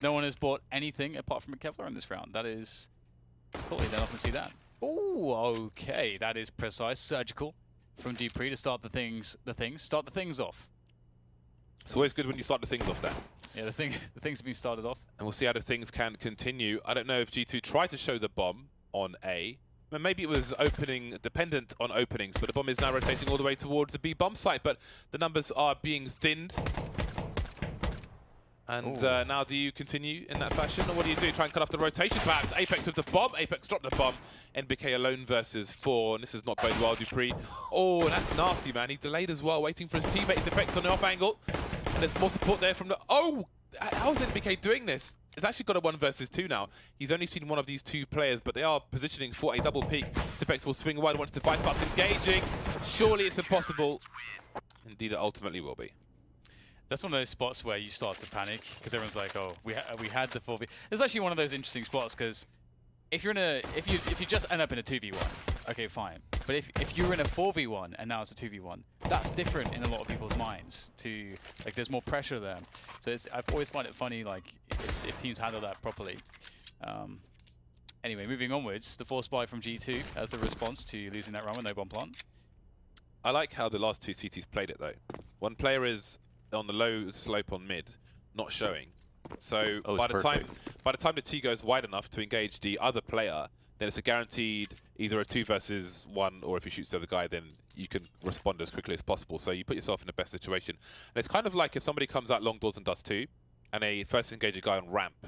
No one has bought anything apart from a Kevlar in this round. That is cool. You don't often see that. Oh, okay. That is precise, surgical from Dupree to start the things off. It's always good when you start the things off there. Yeah, the things have been started off. And we'll see how the things can continue. I don't know if G2 tried to show the bomb on A. Well, maybe it was opening dependent on openings, but the bomb is now rotating all the way towards the B bomb site. But the numbers are being thinned. And now do you continue in that fashion, or what do you do? Try and cut off the rotation perhaps? Apex with the bomb. Apex dropped the bomb. NBK alone versus 4. And this is not bode well, Dupree. Oh, that's nasty, man. He delayed as well, waiting for his teammates. Apex on the off angle. And there's more support there from the... Oh! How is NBK doing this? It's actually got a 1 versus 2 now. He's only seen one of these 2 players, but they are positioning for a double peek. Apex will swing wide once the fight starts engaging. Surely it's impossible. Indeed, it ultimately will be. That's one of those spots where you start to panic because everyone's like, "Oh, we had the 4v." It's actually one of those interesting spots because if you just end up in a 2v1, okay, fine. But if you're in a 4v1 and now it's a 2v1, that's different in a lot of people's minds. Like, there's more pressure there. So I've always found it funny, like if teams handle that properly. Anyway, moving onwards, the force buy from G2 as the response to losing that round with no bomb plant. I like how the last 2 CTs played it though. One player is on the low slope on mid, not showing. So by the time the T goes wide enough to engage the other player, then it's a guaranteed either a 2 versus 1, or if you shoot the other guy, then you can respond as quickly as possible. So you put yourself in the best situation. And it's kind of like if somebody comes out long doors and does 2, and they first engage a guy on ramp,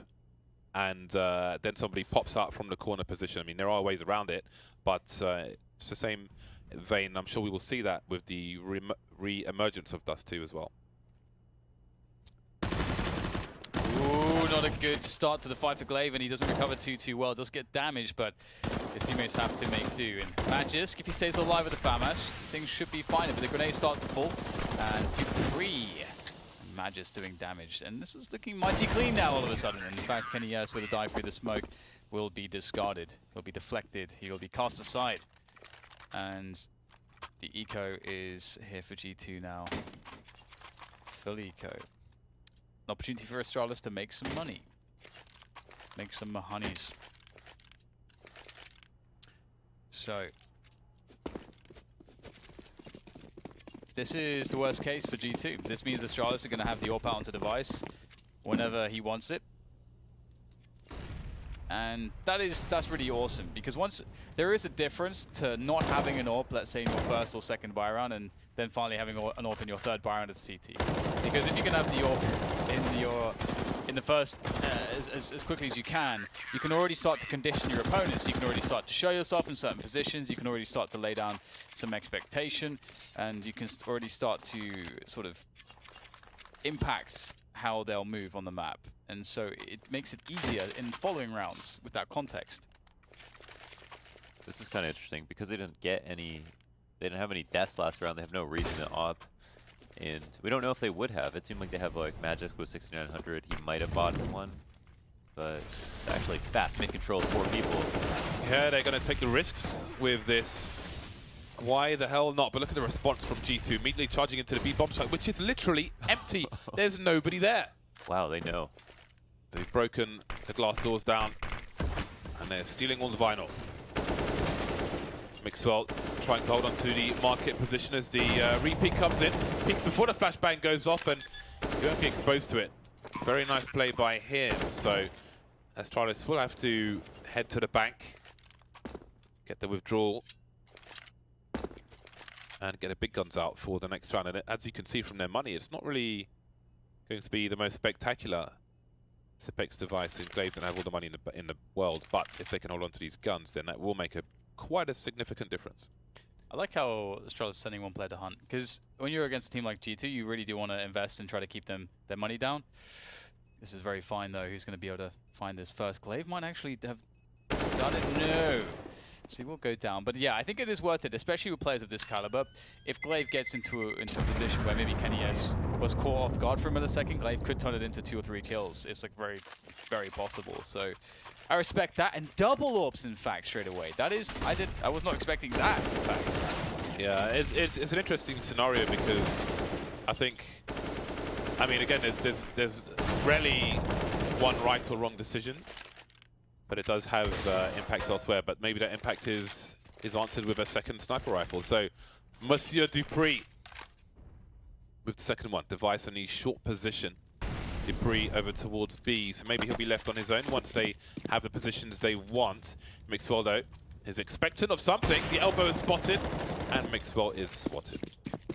and then somebody pops out from the corner position. I mean, there are ways around it, but it's the same vein. I'm sure we will see that with the re-emergence of Dust 2 as well. Ooh, not a good start to the fight for Glaive, and he doesn't recover too well. Does get damaged, but his teammates have to make do. And Magisk, if he stays alive with the Famash, things should be fine. But the grenades start to fall, and Dupree and Magisk doing damage. And this is looking mighty clean now all of a sudden. And in fact, Kenny Yes with a dive through the smoke will be discarded. He'll be deflected. He'll be cast aside. And the eco is here for G2 now. Full eco. An opportunity for Astralis to make some money. Make some honeys. So this is the worst case for G2. This means Astralis are going to have the AWP out onto device whenever he wants it. And that's really awesome, because once there is a difference to not having an AWP, let's say in your first or second buy round, and then finally having an AWP in your third buy round as a CT. Because if you can have the AWP in the first as quickly as you can already start to condition your opponents. You can already start to show yourself in certain positions. You can already start to lay down some expectation, and you can already start to sort of impact how they'll move on the map. And so it makes it easier in following rounds with that context. This is kind of interesting because they didn't have any deaths last round. They have no reason to opt. And we don't know if they would have. It seemed like they have like Magisk with 6900. He might have bought one, but it's actually fast mid control 4 people. Yeah, they're going to take the risks with this. Why the hell not? But look at the response from G2, immediately charging into the B bomb site, which is literally empty. There's nobody there. Wow, they know. They've broken the glass doors down, and they're stealing all the vinyl. Mixwell trying to hold on to the market position as the repeat comes in. Peeks before the flashbang goes off, and you won't be exposed to it. Very nice play by him. So Astralis will have to head to the bank, get the withdrawal, and get the big guns out for the next round. And as you can see from their money, it's not really going to be the most spectacular Apex device. And Glaive don't have all the money in the world, but if they can hold on to these guns, then that will make quite a significant difference. I like how Astralis is sending one player to hunt, because when you're against a team like G2, you really do want to invest and try to keep their money down. This is very fine though. Who's going to be able to find this first? Glaive might actually have done it. No. So he will go down. But yeah, I think it is worth it, especially with players of this caliber. If Glaive gets into a position where maybe Kenny S was caught off guard for a millisecond, Glaive could turn it into 2 or 3 kills. It's like very, very possible. So I respect that. And double AWPs, in fact, straight away. That is, I was not expecting that, in fact. Yeah, it's an interesting scenario because I think, I mean, again, there's rarely one right or wrong decision, but it does have impacts elsewhere. But maybe that impact is answered with a second sniper rifle. So Monsieur Dupree with the second one. Device in a short position. Dupree over towards B, so maybe he'll be left on his own once they have the positions they want. Mixwell, though, is expectant of something. The elbow is spotted, and Mixwell is swatted.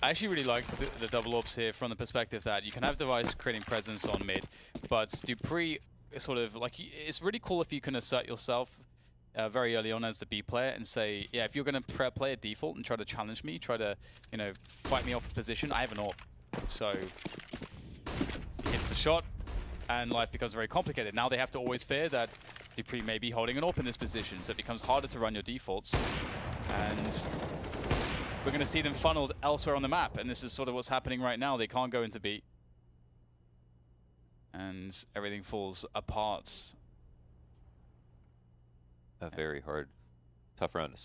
I actually really like the double orbs here from the perspective that you can have Device creating presence on mid, but Dupree is sort of like, it's really cool if you can assert yourself very early on as the B player and say, yeah, if you're going to play a default and try to challenge me, try to, you know, fight me off a position, I have an orb. So hits the shot, and life becomes very complicated. Now they have to always fear that Dupree may be holding an AWP in this position, so it becomes harder to run your defaults. And we're going to see them funneled elsewhere on the map, and this is sort of what's happening right now. They can't go into B, and everything falls apart. A very hard, tough round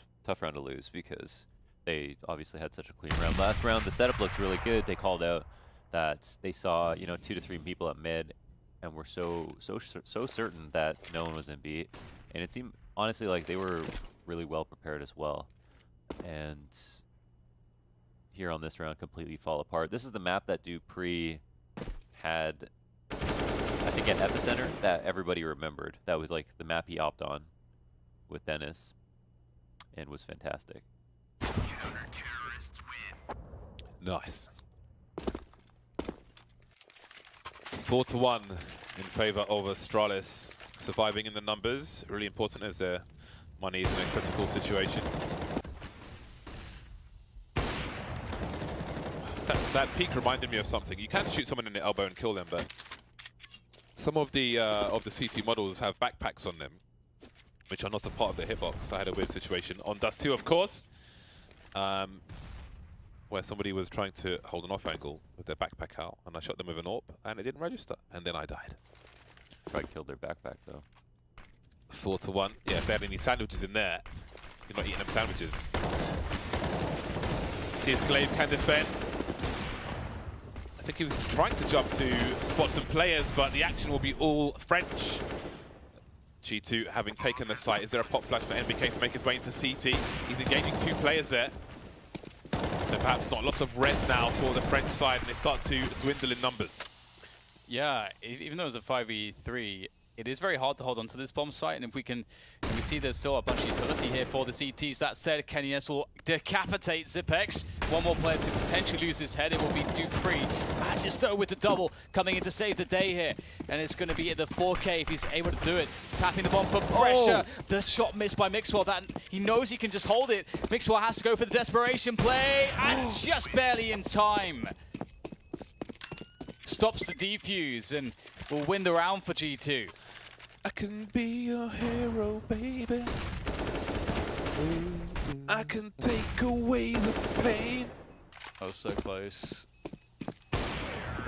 to lose, because they obviously had such a clean round last round. The setup looks really good. They called out that they saw, you know, 2 to 3 people at mid, and were so certain that no one was in B, and it seemed honestly like they were really well prepared as well. And here on this round, completely fall apart. This is the map that Dupree had, I think, at Epicenter, that everybody remembered. That was like the map he opted on with Dennis, and was fantastic. Nice. 4-1 in favor of Astralis, surviving in the numbers. Really important as their money is in a critical situation. That peak reminded me of something. You can shoot someone in the elbow and kill them, but some of the CT models have backpacks on them, which are not a part of the hitbox. I had a weird situation on Dust 2, of course, where somebody was trying to hold an off angle with their backpack out, and I shot them with an AWP, and it didn't register, and then I died. Probably killed their backpack, though. 4-1. Yeah, if they had any sandwiches in there, you're not eating them sandwiches. See if Glaive can defend. I think he was trying to jump to spot some players, but the action will be all French. G2 having taken the site. Is there a pop flash for NBK to make his way into CT? He's engaging 2 players there. So perhaps not lots of red now for the French side, and they start to dwindle in numbers. Yeah, even though it's a 5v3, it is very hard to hold on to this bomb site, and if we see there's still a bunch of utility here for the CTs. That said, Kenny S will decapitate Zipex. One more player to potentially lose his head. It will be Dupree. Magisto with the double coming in to save the day here, and it's going to be at the 4K if he's able to do it. Tapping the bomb for pressure. Oh. The shot missed by Mixwell. That he knows he can just hold it. Mixwell has to go for the desperation play, and just barely in time. Stops the defuse and will win the round for G2. I can be your hero, baby. I can take away the pain. That was so close.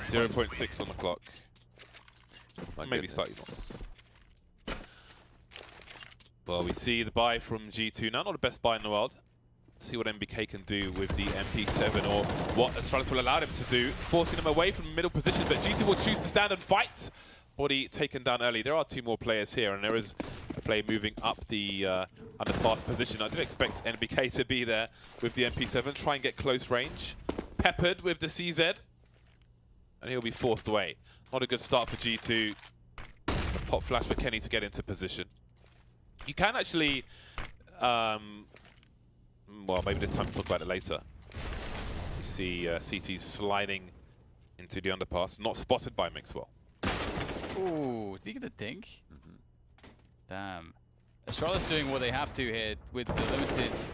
0.6 on the clock. Maybe Goodness. slightly more. Well, we see the buy from G2 now. Not the best buy in the world. See what NBK can do with the MP7, or what Astralis will allow him to do, forcing him away from the middle position, but G2 will choose to stand and fight. Body taken down early. There are 2 more players here, and there is a player moving up the underpass position. I didn't expect NBK to be there with the MP7, try and get close range. Peppered with the CZ, and he'll be forced away. Not a good start for G2. A pop flash for Kenny to get into position. You can actually... well, maybe there's time to talk about it later. You see CT sliding into the underpass, not spotted by Mixwell. Ooh, did he get a dink? Damn. Astralis doing what they have to here with the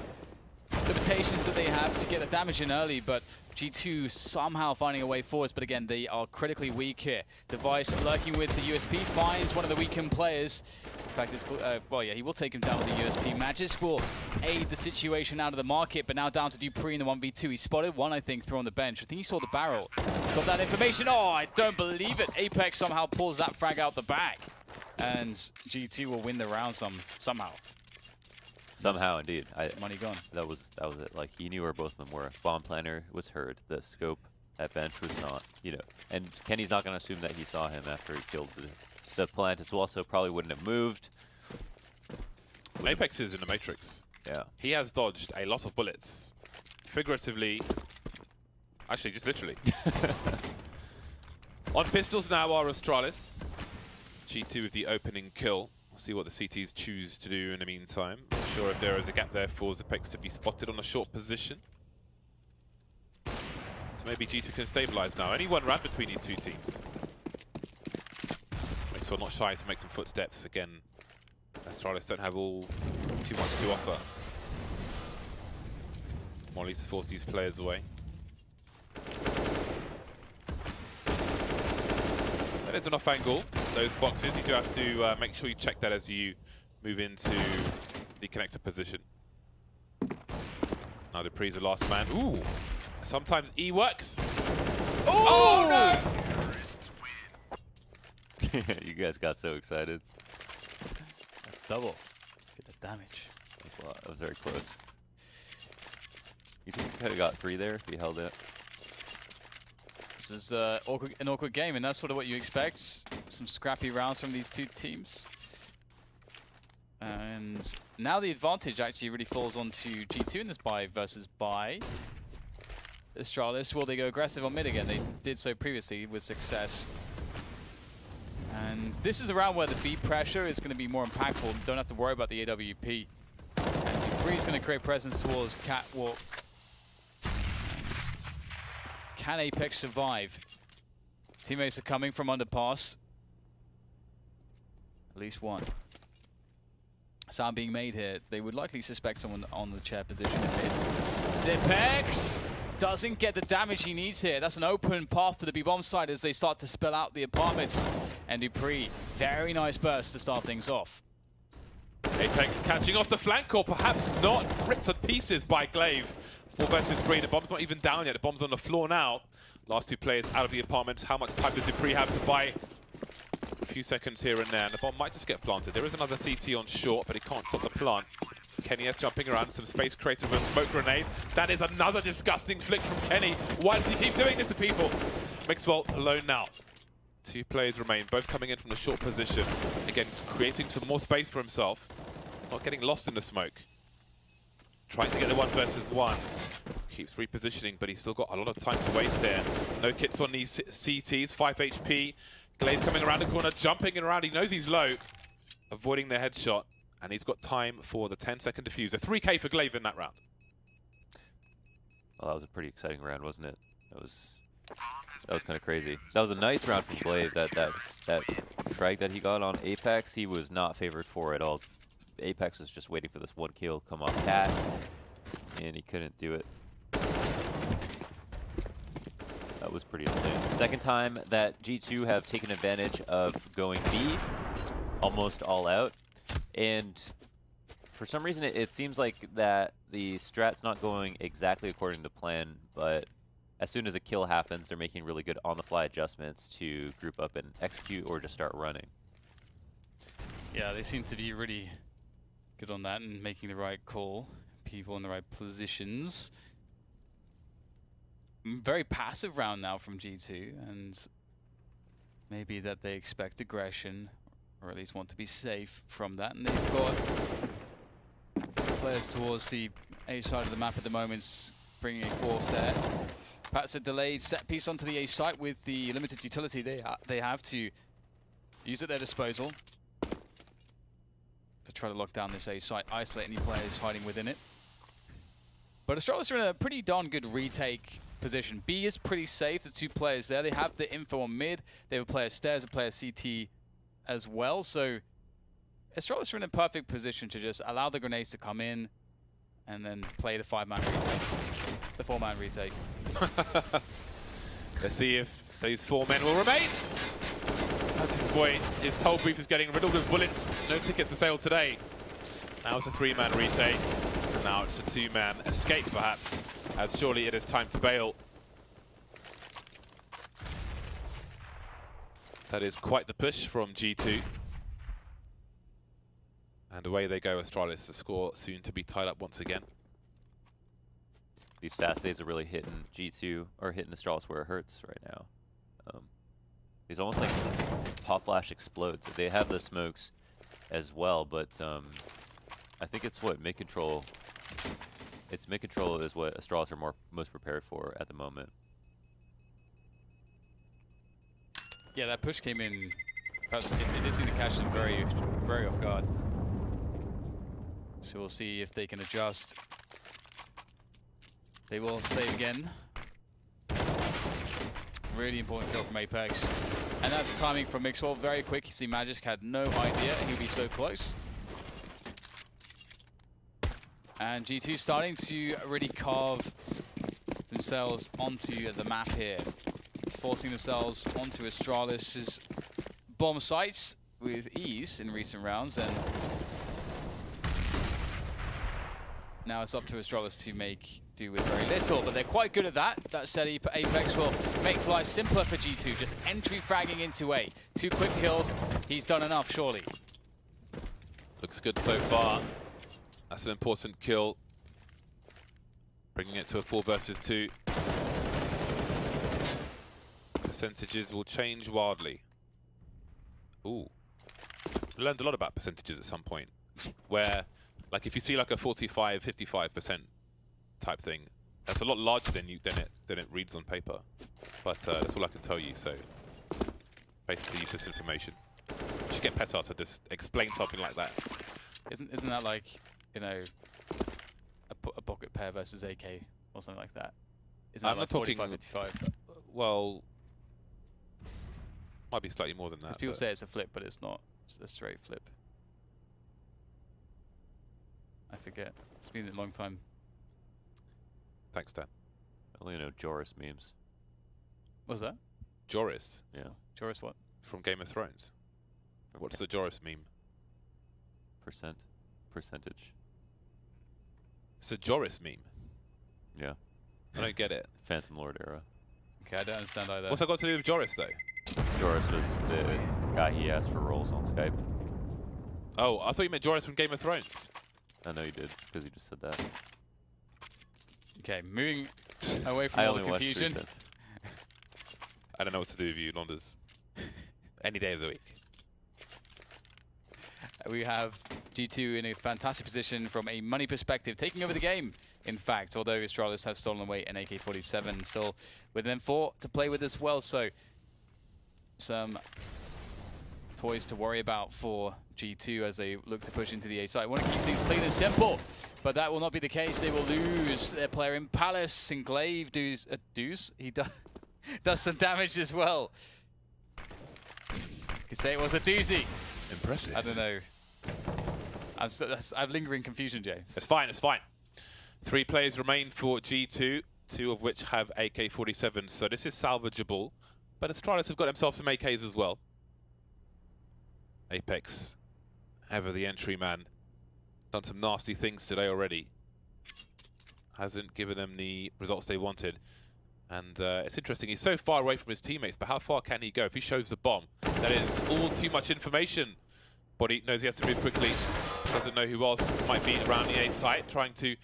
limitations that they have to get the damage in early, but G2 somehow finding a way forwards. But again, they are critically weak here. Device lurking with the USP, finds one of the weakened players. In fact, it's, well, yeah, he will take him down with the USP. Magisk will aid the situation out of the market, but now down to Dupree in the 1v2. He spotted one, I think, through on the bench. I think he saw the barrel. Got that information. Oh, I don't believe it. Apex somehow pulls that frag out the back. And G2 will win the round somehow. Somehow, indeed. Money gone. That was it. Like, he knew where both of them were. Bomb planner was heard. The scope at bench was not, you know. And Kenny's not going to assume that he saw him after he killed the plant as well, so probably wouldn't have moved. Apex is in the Matrix. Yeah. He has dodged a lot of bullets. Figuratively, actually just literally. On pistols now are Astralis. G2 with the opening kill. We'll see what the CTs choose to do in the meantime. Not sure if there is a gap there for Apex to be spotted on a short position. So maybe G2 can stabilize now. Only one round between these two teams. Maxwell not shy to make some footsteps. Again, Astralis don't have too much to offer. Molly to force these players away. That is an off angle, those boxes. You do have to make sure you check that as you move into the connector position. Now Dupree's the last man. Ooh! Sometimes E works. Oh no! You guys got so excited. Double. Get the damage. That's a lot. That was very close. You think you could have got 3 there if you held it? This is an awkward game, and that's sort of what you expect. Some scrappy rounds from these two teams. And now the advantage actually really falls onto G2 in this buy versus buy. Astralis, will they go aggressive on mid again? They did so previously with success. And this is a round where the B pressure is going to be more impactful. You don't have to worry about the AWP. And Dupree's going to create presence towards Catwalk. And can Apex survive? Teammates are coming from underpass. At least one. Sound being made here. They would likely suspect someone on the chair position. Zipex doesn't get the damage he needs here. That's an open path to the B-bomb side as they start to spill out the apartments. And Dupree, very nice burst to start things off. Apex catching off the flank, or perhaps not. Ripped to pieces by Glaive. 4 versus 3. The bomb's not even down yet. The bomb's on the floor now. Last 2 players out of the apartments. How much time does Dupree have to buy? A few seconds here and there, and the bomb might just get planted. There is another CT on short, but he can't stop the plant. Kenny is jumping around, some space created with a smoke grenade. That is another disgusting flick from Kenny. Why does he keep doing this to people? Maxwell alone now. 2 players remain, both coming in from the short position. Again, creating some more space for himself. Not getting lost in the smoke. Trying to get the 1 versus 1s. Keeps repositioning, but he's still got a lot of time to waste there. No kits on these CTs, 5 HP. Glaive coming around the corner, jumping around. He knows he's low. Avoiding the headshot. And he's got time for the 10-second diffuser. 3K for Glaive in that round. Well, that was a pretty exciting round, wasn't it? That was kind of crazy. That was a nice round from Glaive. That frag that he got on Apex, he was not favored for at all. Apex was just waiting for this 1 kill come off Cat, and he couldn't do it. That was pretty insane. Second time that G2 have taken advantage of going B, almost all out. And for some reason, it seems like that the strat's not going exactly according to plan, but as soon as a kill happens, they're making really good on-the-fly adjustments to group up and execute or just start running. Yeah, they seem to be really good on that and making the right call. People in the right positions. Very passive round now from G2, and maybe that they expect aggression, or at least want to be safe from that. And they've got players towards the A side of the map at the moment, bringing a 4th there. Perhaps a delayed set piece onto the A site with the limited utility they have to use at their disposal to try to lock down this A site, isolate any players hiding within it. But Astralis are in a pretty darn good retake position. B is pretty safe. There's 2 players there. They have the info on mid. They have a player stairs, a player CT as well. So Astralis are in a perfect position to just allow the grenades to come in and then play the 5-man retake. The 4-man retake. Let's see if those 4 men will remain. At this point, his toll brief is getting riddled with bullets. No tickets for sale today. Now it's a 3-man retake. And now it's a 2-man escape, perhaps, as surely it is time to bail. That is quite the push from G2. And away they go, Astralis. The score soon to be tied up once again. These fast days are really hitting G2, or hitting Astralis where it hurts right now. He's almost like pop flash explodes. They have the smokes as well, but I think it's what mid control. It's mid control is what Astralis are most prepared for at the moment. Yeah, that push came in. Perhaps it did seem to catch them very, very off guard. So we'll see if they can adjust. They will save again. Really important kill from Apex. And that timing from Mixwell, very quick. You see Magisk had no idea he'd be so close. And G2 starting to really carve themselves onto the map here. Forcing themselves onto Astralis' bomb sites with ease in recent rounds. And now it's up to Astralis to make do with very little, but they're quite good at that. That said, Apex will make life simpler for G2, just entry fragging into A. 2 quick kills, he's done enough, surely. Looks good so far. That's an important kill. Bringing it to a 4 versus 2. Percentages will change wildly. Ooh. I learned a lot about percentages at some point, where, like, if you see like a 45, 55% type thing, that's a lot larger than it reads on paper. But that's all I can tell you. So basically, use this information. You should get Petar to just explain something like that. Isn't that like, you know, a pocket pair versus AK or something like that? Isn't I'm that like not talking 45, 55? Well, might be slightly more than that. Because people say it's a flip, but it's not. It's a straight flip. I forget. It's been a long time. Thanks, Dan. I only know Joris memes. What was that? Joris. Yeah. Joris what? From Game of Thrones. What's the Joris meme? Percentage. It's a Joris meme. Yeah. I don't get it. Phantom Lord era. Okay, I don't understand either. What's that got to do with Joris, though? Joris was the guy he asked for roles on Skype. Oh, I thought you meant Joris from Game of Thrones. I know you did, because you just said that. Okay, moving away from all the confusion. I don't know what to do with you, Londas. Any day of the week. We have G2 in a fantastic position from a money perspective, taking over the game. In fact, although Astralis have stolen away an AK-47, still with an M4 to play with as well. So some toys to worry about for G2 as they look to push into the A side. Want to keep things clean and simple, but that will not be the case. They will lose their player in Palace. Sinclave he does some damage as well. You could say it was a doozy. Impressive. I don't know. I'm lingering confusion, James. It's fine, it's fine. 3 players remain for G2, 2 of which have AK-47, so this is salvageable. But Astralis have got themselves some AKs as well. Apex, ever the entry man, done some nasty things today already. Hasn't given them the results they wanted. And it's interesting, he's so far away from his teammates, but how far can he go? If he shows the bomb, that is all too much information. But he knows he has to move quickly. Doesn't know who else might be around the A site, trying to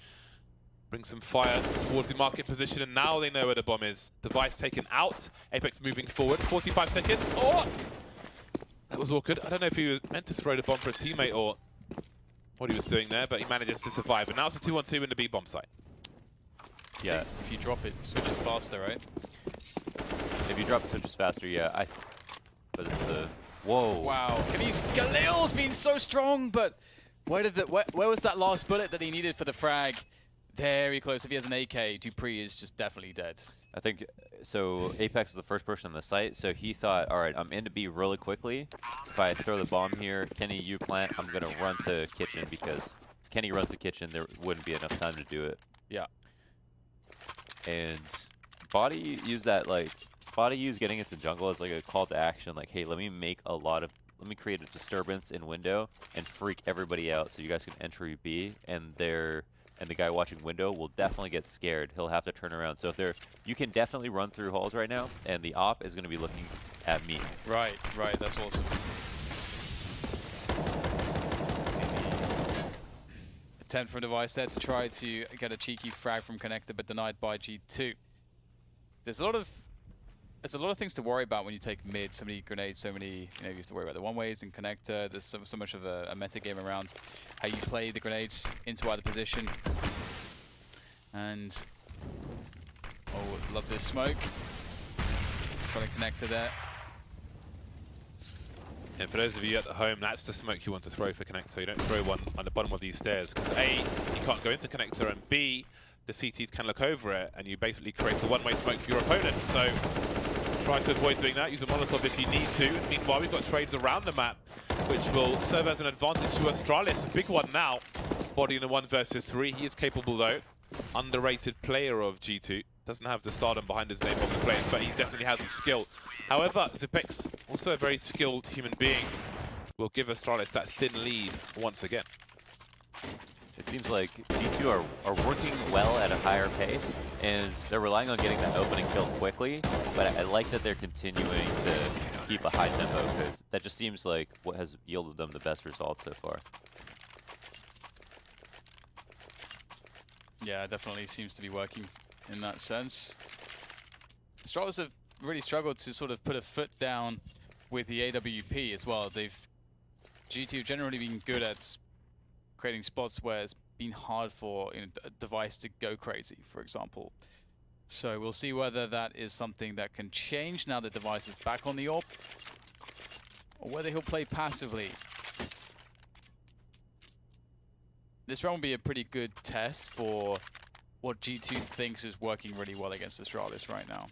bring some fire towards the market position, and now they know where the bomb is. Device taken out, Apex moving forward, 45 seconds. Oh! That was awkward. I don't know if he was meant to throw the bomb for a teammate or what he was doing there, but he manages to survive. And now it's a 2-on-2 in the B bomb site. Yeah. If you drop it, it switches faster, right? If you drop it, switches faster, yeah. But it's the... Whoa. Wow. Galil's been so strong, but where was that last bullet that he needed for the frag? Very close. If he has an AK, Dupree is just definitely dead. I think, so Apex was the first person on the site, so he thought, all right, I'm into B really quickly. If I throw the bomb here, Kenny, you plant, I'm going to run to kitchen, because if Kenny runs to kitchen, there wouldn't be enough time to do it. Yeah. And Body used that, like, Body used getting into jungle as like a call to action, like, hey, let me create a disturbance in window and freak everybody out so you guys can entry B, and the guy watching window will definitely get scared. He'll have to turn around. So you can definitely run through halls right now, and the op is going to be looking at me. Right, that's awesome. See the attempt from Device there to try to get a cheeky frag from Connector, but denied by G2. There's a lot of there's a lot of things to worry about when you take mid. So many grenades, so many, you have to worry about the one-ways and connector. There's so much of a meta game around how you play the grenades into either position. And, oh, love this smoke. Trying to connector there. And for those of you at the home, that's the smoke you want to throw for connector. You don't throw one on the bottom of these stairs, because A, you can't go into connector, and B, the CTs can look over it, and you basically create a one-way smoke for your opponent. So try to avoid doing that. Use a Molotov if you need to. Meanwhile, we've got trades around the map, which will serve as an advantage to Astralis. A big one now. Body in a 1 versus 3. He is capable, though. Underrated player of G2. Doesn't have the stardom behind his name on the players, but he definitely has the skill. However, Zipex, also a very skilled human being, will give Astralis that thin lead once again. It seems like G2 are working well at a higher pace, and they're relying on getting that opening kill quickly, but I like that they're continuing to keep a high tempo, because that just seems like what has yielded them the best results so far. Yeah, definitely seems to be working in that sense. Astralis have really struggled to sort of put a foot down with the AWP as well. G2 generally been good at creating spots where it's been hard for a device to go crazy, for example. So we'll see whether that is something that can change now the device is back on the AWP, or whether he'll play passively. This round will be a pretty good test for what G2 thinks is working really well against Astralis right now.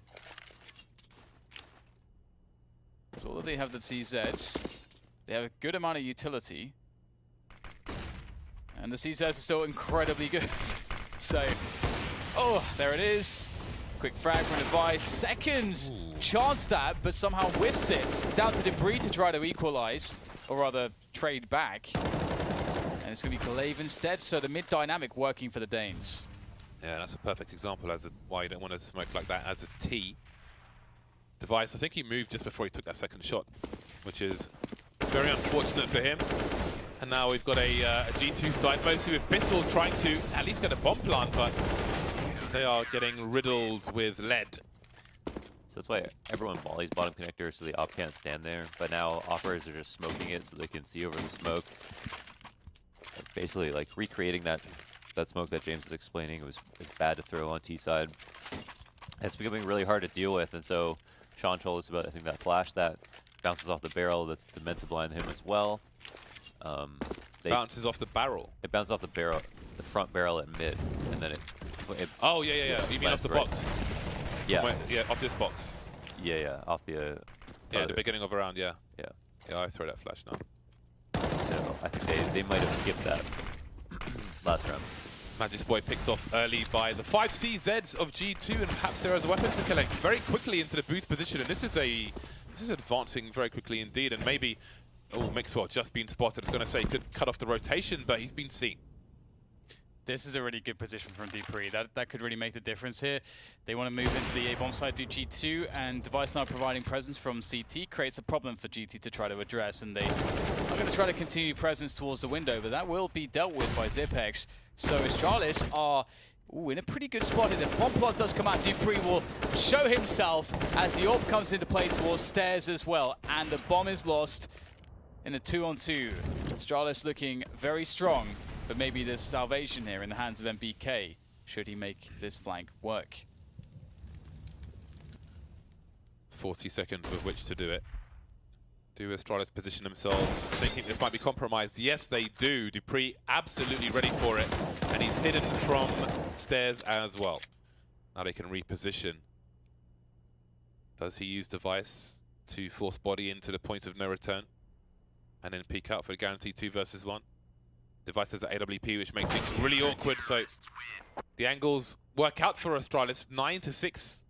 So although they have the CZs, they have a good amount of utility. And the CZs are still incredibly good. So, oh, there it is. Quick frag from Device. Second chance stab, but somehow whiffs it. Down to Debris to try to equalize, or rather trade back. And it's going to be Glaive instead, so the mid dynamic working for the Danes. Yeah, that's a perfect example as to why you don't want to smoke like that as a T. Device, I think he moved just before he took that second shot, which is very unfortunate for him. And now we've got a G2 side, mostly with Pistol trying to at least get a bomb plant, but they are getting riddled with lead. So that's why everyone volleys bottom connector so the op can't stand there. But now operators are just smoking it so they can see over the smoke. Basically, like recreating that smoke that James was explaining is bad to throw on T side. It's becoming really hard to deal with, and so Sean told us about, I think, that flash that bounces off the barrel that's meant to blind him as well. Bounces off the barrel? It bounces off the barrel, the front barrel at mid, and then it oh, yeah. You mean off the box? Yeah. Yeah, off this box. Yeah, off the... yeah, the beginning of a round, yeah. Yeah. Yeah, I throw that flash now. So I think they might have skipped that last round. Magic's Boy picked off early by the 5 CZs of G2, and perhaps there is a weapon to collect very quickly into the boost position, and this is advancing very quickly indeed, and maybe, oh, Mixwell just been spotted. I was going to say could cut off the rotation, but he's been seen. This is a really good position from Dupree. That could really make the difference here. They want to move into the A-bomb side through G2, and Device now providing presence from CT creates a problem for GT to try to address, and they are going to try to continue presence towards the window, but that will be dealt with by Zipex. So Astralis are in a pretty good spot here. If one plot does come out, Dupree will show himself as the AWP comes into play towards stairs as well, and the bomb is lost in a 2-on-2. Astralis looking very strong, but maybe there's salvation here in the hands of MBK, should he make this flank work. 40 seconds with which to do it. Do Astralis position themselves, thinking this might be compromised? Yes, they do. Dupree absolutely ready for it, and he's hidden from stairs as well. Now they can reposition. Does he use Device to force body into the point of no return, and then peek out for a guaranteed 2 versus 1? Device has an AWP, which makes things really awkward, so the angles work out for Astralis. 9-6.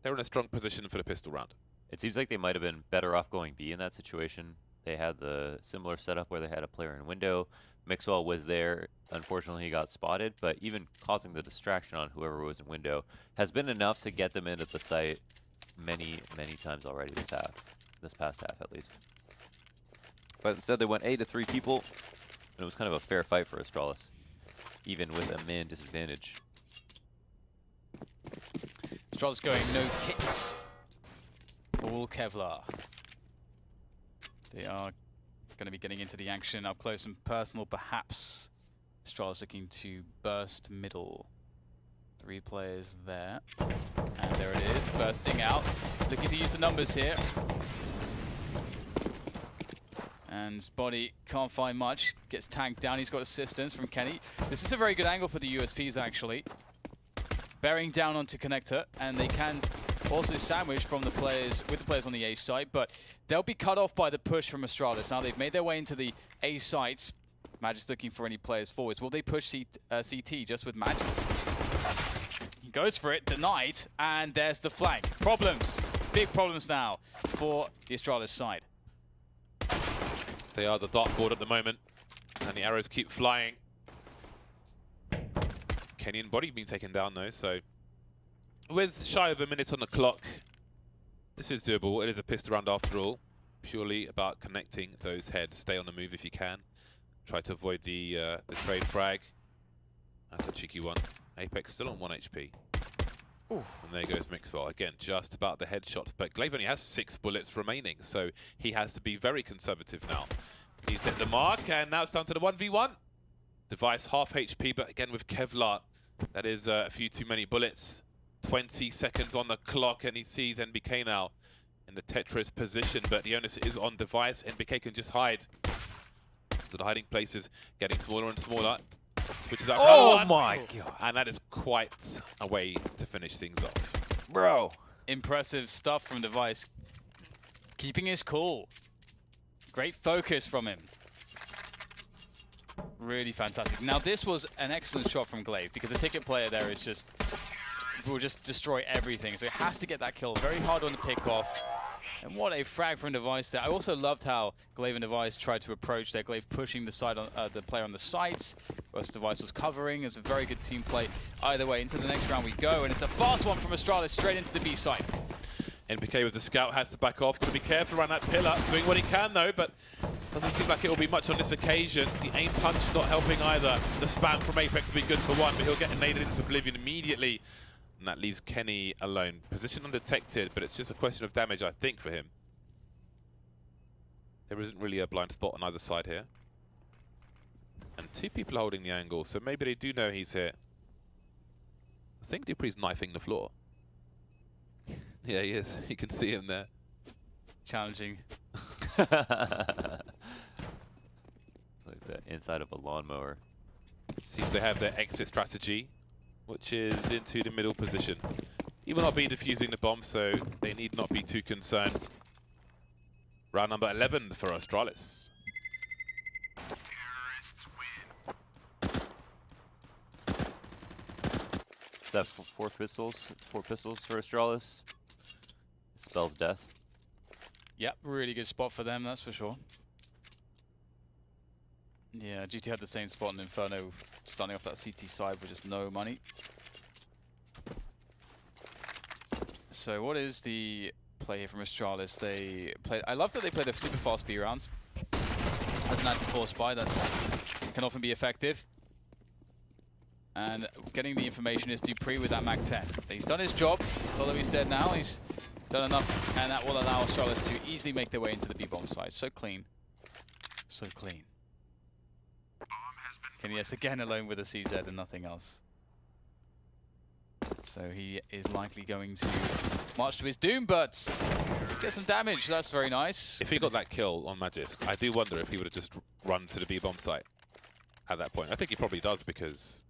They're in a strong position for the pistol round. It seems like they might have been better off going B in that situation. They had the similar setup where they had a player in window. Mixwell was there. Unfortunately, he got spotted, but even causing the distraction on whoever was in window has been enough to get them into the site many, many times already this past half at least. But instead they went A to 3 people, and it was kind of a fair fight for Astralis, even with a man disadvantage. Astralis going no kicks all Kevlar. They are going to be getting into the action up close and personal, perhaps. Astralis looking to burst middle. 3 players there. And there it is, bursting out. Looking to use the numbers here. And Spotty can't find much. Gets tanked down. He's got assistance from Kenny. This is a very good angle for the USPs, actually. Bearing down onto connector, and they can also sandwich from the players with the players on the A site, but they'll be cut off by the push from Astralis. Now they've made their way into the A sites. Magic's looking for any players forwards. Will they push CT just with Magic's? He goes for it, denied, and there's the flank. Problems, big problems now for the Astralis side. They are the dartboard at the moment, and the arrows keep flying. Kenny and Body being taken down though, so with shy of a minute on the clock, this is doable. It is a pistol round after all. Purely about connecting those heads. Stay on the move if you can. Try to avoid the trade frag. That's a cheeky one. Apex still on 1 HP. Ooh. And there goes Mixwell. Again, just about the headshots, but Glaive only has 6 bullets remaining, so he has to be very conservative now. He's hit the mark, and now it's down to the 1v1. Device half HP, but again with Kevlar, that is a few too many bullets. 20 seconds on the clock, and he sees NBK now in the Tetris position, but the onus is on Device. NBK can just hide. So the hiding place is getting smaller and smaller. Switches out. Oh my god. And that is quite a way to finish things off. Bro. Impressive stuff from Device. Keeping his cool. Great focus from him. Really fantastic. Now this was an excellent shot from Glaive, because the ticket player there is just will just destroy everything. So it has to get that kill. Very hard on the pick off. And what a frag from Device there. I also loved how Glaive and Device tried to approach there. Glaive pushing the side on the player on the sides, whilst Device was covering. It's a very good team play. Either way, into the next round we go, and it's a fast one from Astralis straight into the B side. NBK with the scout has to back off. Got to be careful around that pillar. Doing what he can though, but doesn't seem like it will be much on this occasion. The aim punch not helping either. The spam from Apex will be good for one, but he'll get naded into oblivion immediately. And that leaves Kenny alone. Position undetected, but it's just a question of damage, I think, for him. There isn't really a blind spot on either side here. And 2 people holding the angle, so maybe they do know he's here. I think Dupree's knifing the floor. Yeah, he is. You can see him there. Challenging. It's like the inside of a lawnmower. Seems to have their exit strategy, which is into the middle position. He will not be defusing the bomb, so they need not be too concerned. Round number 11 for Astralis. Terrorists win. Is that 4 pistols? 4 pistols for Astralis? It spells death. Yep, really good spot for them, that's for sure. Yeah, GT had the same spot in Inferno, starting off that CT side with just no money. So what is the play here from Astralis? They played. I love that they play the super fast B rounds. As an anti-force buy, that can often be effective. And getting the information is Dupree with that Mag 10. He's done his job, although he's dead now. He's done enough, and that will allow Astralis to easily make their way into the B-bomb side. So clean. So clean. Kenny, yes, again alone with a CZ and nothing else. So he is likely going to march to his doom, but let's get some damage. That's very nice. If he got that kill on Magisk, I do wonder if he would have just run to the B-bomb site at that point. I think he probably does, because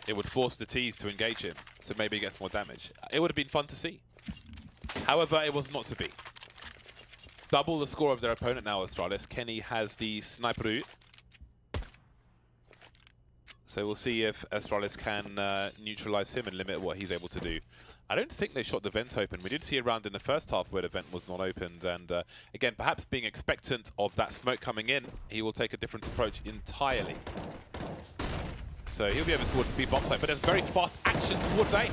it would force the T's to engage him, so maybe he gets more damage. It would have been fun to see. However, it was not to be. Double the score of their opponent now, Astralis. Kenny has the sniper route. So we'll see if Astralis can neutralize him and limit what he's able to do. I don't think they shot the vent open. We did see a round in the first half where the vent was not opened, and again, perhaps being expectant of that smoke coming in, he will take a different approach entirely. So he'll be able towards the B-bomb site, but there's very fast action towards A.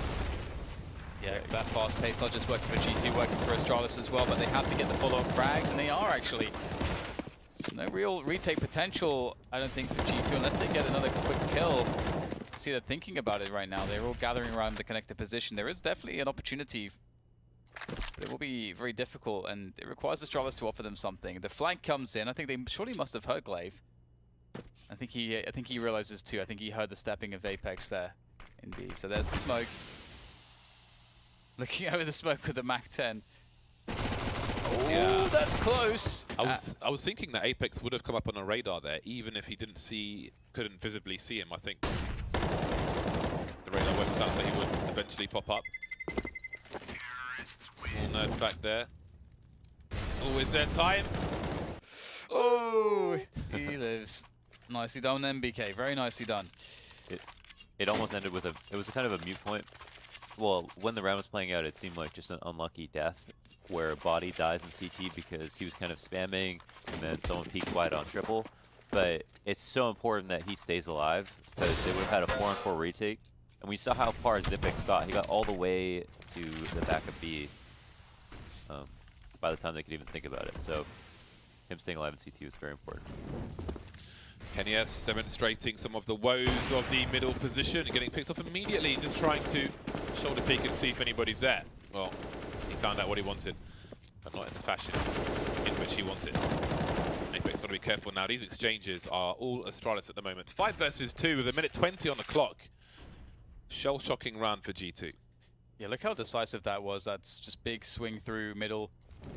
Yeah, that fast pace, not just working for GT, working for Astralis as well, but they have to get the follow-up frags, and they are actually. So no real retake potential, I don't think, for G2, unless they get another quick kill. See, they're thinking about it right now. They're all gathering around the connected position. There is definitely an opportunity But it will be very difficult, and it requires Astralis to offer them something. The flank comes in. I think they surely must have heard Glaive. I think he realizes too. I think he heard the stepping of Apex there. Indeed. So there's the smoke. Looking over the smoke with the MAC-10. Oh, yeah. That's close. I was thinking that Apex would have come up on a radar there, even if he couldn't visibly see him. I think the radar works out so he would eventually pop up. Small nerd back there. Oh, is there time? Oh, he lives. Nicely done, MBK. Very nicely done. It almost ended with it was kind of a mute point. Well, when the round was playing out, it seemed like just an unlucky death where a body dies in CT because he was kind of spamming and then someone peeked wide on triple. But it's so important that he stays alive because they would have had a 4-on-4 retake. And we saw how far Zipix got. He got all the way to the back of B by the time they could even think about it. So him staying alive in CT was very important. Kenny S demonstrating some of the woes of the middle position and getting picked off immediately, just trying to shoulder peek and see if anybody's there. Well, he found out what he wanted, but not in the fashion in which he wanted. Apex got to be careful now. These exchanges are all Astralis at the moment. 5 versus 2 with 1:20 on the clock. Shell-shocking round for G2. Yeah, look how decisive that was. That's just big swing through middle.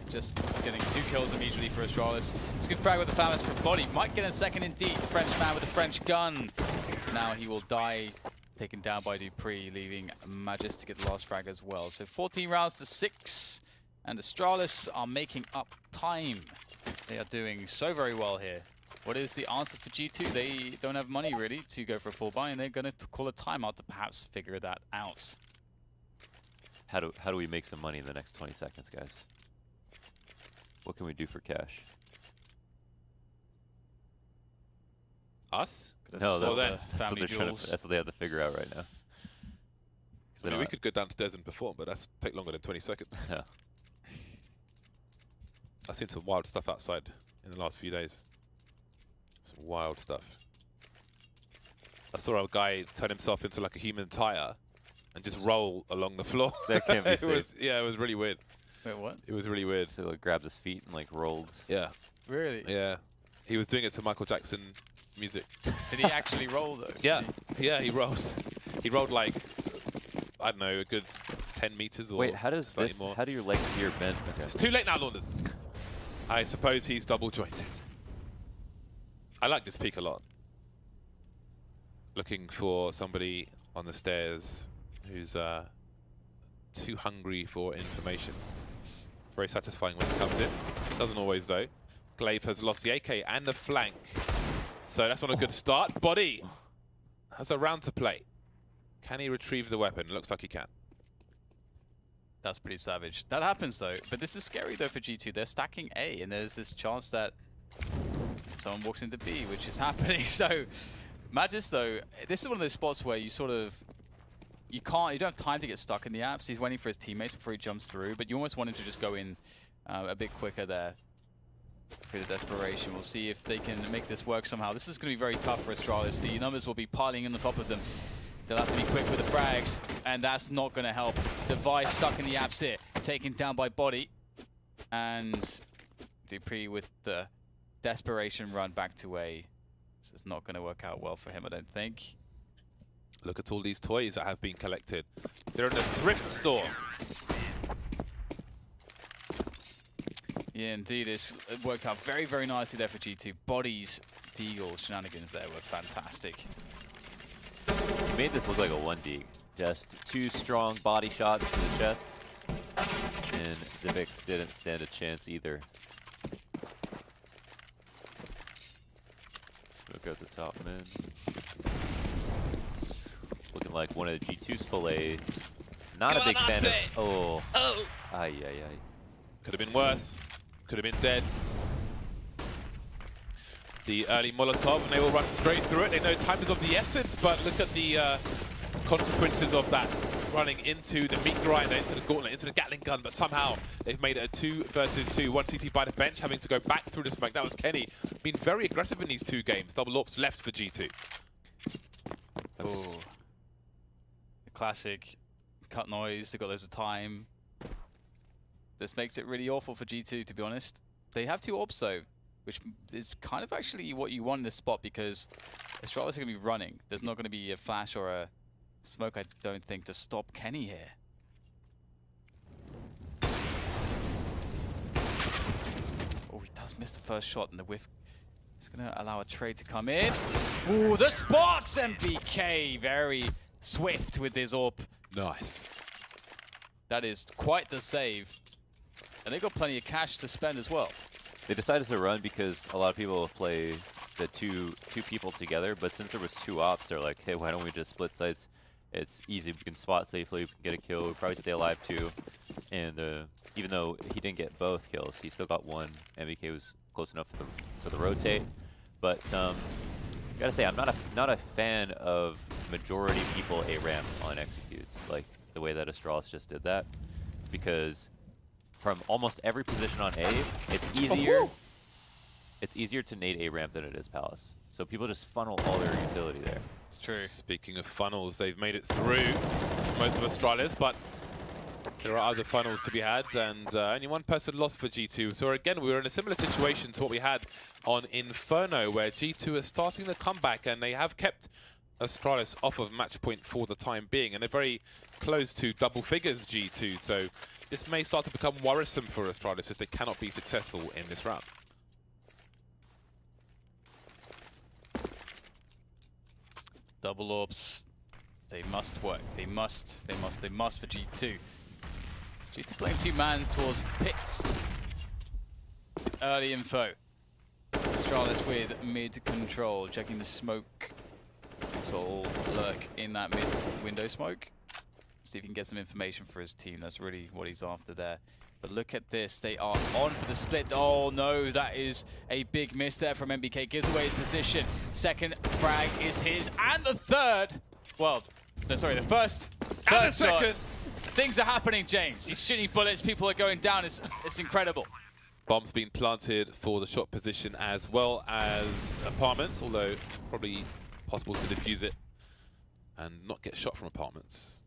Just getting 2 kills immediately for Astralis. It's a good frag with the Famas for body. Might get a second indeed. The French man with the French gun. Now he will die, taken down by Dupree, leaving Magis to get the last frag as well. So 14 rounds to 6, and Astralis are making up time. They are doing so very well here. What is the answer for G2? They don't have money really to go for a full buy, and they're going to call a timeout to perhaps figure that out. How do we make some money in the next 20 seconds, guys? What can we do for cash? Us? No, that's family what jewels. that's what they have to figure out right now. I mean, we could go downstairs and perform, but that's take longer than 20 seconds. Yeah. I've seen some wild stuff outside in the last few days. Some wild stuff. I saw a guy turn himself into like a human tire and just roll along the floor. That can't be safe. Yeah, it was really weird. Wait, what? It was really weird. So like grabbed his feet and like rolled. Yeah. Really? Yeah. He was doing it to Michael Jackson music. Did he actually roll though? Yeah. Yeah, he rolled. He rolled like, I don't know, a good 10 meters or Wait, how does this, more. how do your legs here bend? Okay. It's too late now, Launders. I suppose he's double jointed. I like this peak a lot. Looking for somebody on the stairs who's too hungry for information. Very satisfying when it comes in. Doesn't always though. Glaive has lost the AK and the flank. So that's not a good start. Body has a round to play. Can he retrieve the weapon? Looks like he can. That's pretty savage. That happens though, but this is scary though for G2. They're stacking A, and there's this chance that someone walks into B, which is happening. So Magis though, this is one of those spots where you sort of, you don't have time to get stuck in the apps. He's waiting for his teammates before he jumps through, but you almost want him to just go in a bit quicker there through the desperation. We'll see if they can make this work somehow. This is going to be very tough for Astralis. The numbers will be piling in on top of them. They'll have to be quick with the frags, and that's not going to help. Device stuck in the apps here, taken down by Body. And Dupree with the desperation run back to A. This is not going to work out well for him, I don't think. Look at all these toys that have been collected. They're in a thrift store. Yeah, indeed. It worked out very, very nicely there for G2. Body's Deagle shenanigans there were fantastic. He made this look like a 1D. Just 2 strong body shots to the chest. And Zivix didn't stand a chance either. Look at the top mid. Looking like one of the G2's full A. Not a big fan of. Oh. Ay, ay, ay. Could have been worse. Could have been dead. The early Molotov, and they will run straight through it. They know time is of the essence, but look at the consequences of that. Running into the meat grinder, into the gauntlet, into the Gatling gun, but somehow they've made it a 2 versus 2. 1 CT by the bench, having to go back through the smoke. That was Kenny. Been very aggressive in these 2 games. Double AWPs left for G2. Oh. The classic cut noise. They've got loads of time. This makes it really awful for G2, to be honest. They have 2 orbs though, which is kind of actually what you want in this spot because Astralis are going to be running. There's not going to be a flash or a smoke, I don't think, to stop Kenny here. Oh, he does miss the first shot, and the whiff is going to allow a trade to come in. Ooh, the spots! MBK very swift with his orb. Nice. That is quite the save. And they've got plenty of cash to spend as well. They decided to run because a lot of people play the two people together, but since there was 2 ops, they're like, hey, why don't we just split sites? It's easy, we can spot safely, we can get a kill, we'll probably stay alive too. And even though he didn't get both kills, he still got 1. MBK was close enough for the rotate. But gotta say, I'm not a fan of majority people A-ramp on executes, like the way that Astralis just did that. Because from almost every position on A, it's easier. Oh, it's easier to nade A-ramp than it is Palace. So people just funnel all their utility there. It's true. Speaking of funnels, they've made it through most of Astralis, but there are other funnels to be had, and only 1 person lost for G2. So again, we were in a similar situation to what we had on Inferno, where G2 is starting to come back, and they have kept Astralis off of match point for the time being, and they're very close to double figures G2. So this may start to become worrisome for Astralis if they cannot be successful in this round. Double orbs. They must work. They must for G2. G2 playing 2-man towards pits. Early info. Astralis with mid control, checking the smoke. So all lurk in that mid window smoke. See if he can get some information for his team. That's really what he's after there. But look at this. They are on for the split. Oh no, that is a big miss there from MBK. Gives away his position. Second frag is his. And the third. Well, no, sorry, the first. And the second. Things are happening, James. He's shooting bullets. People are going down. It's incredible. Bombs being planted for the shot position as well as apartments, although probably possible to defuse it and not get shot from apartments.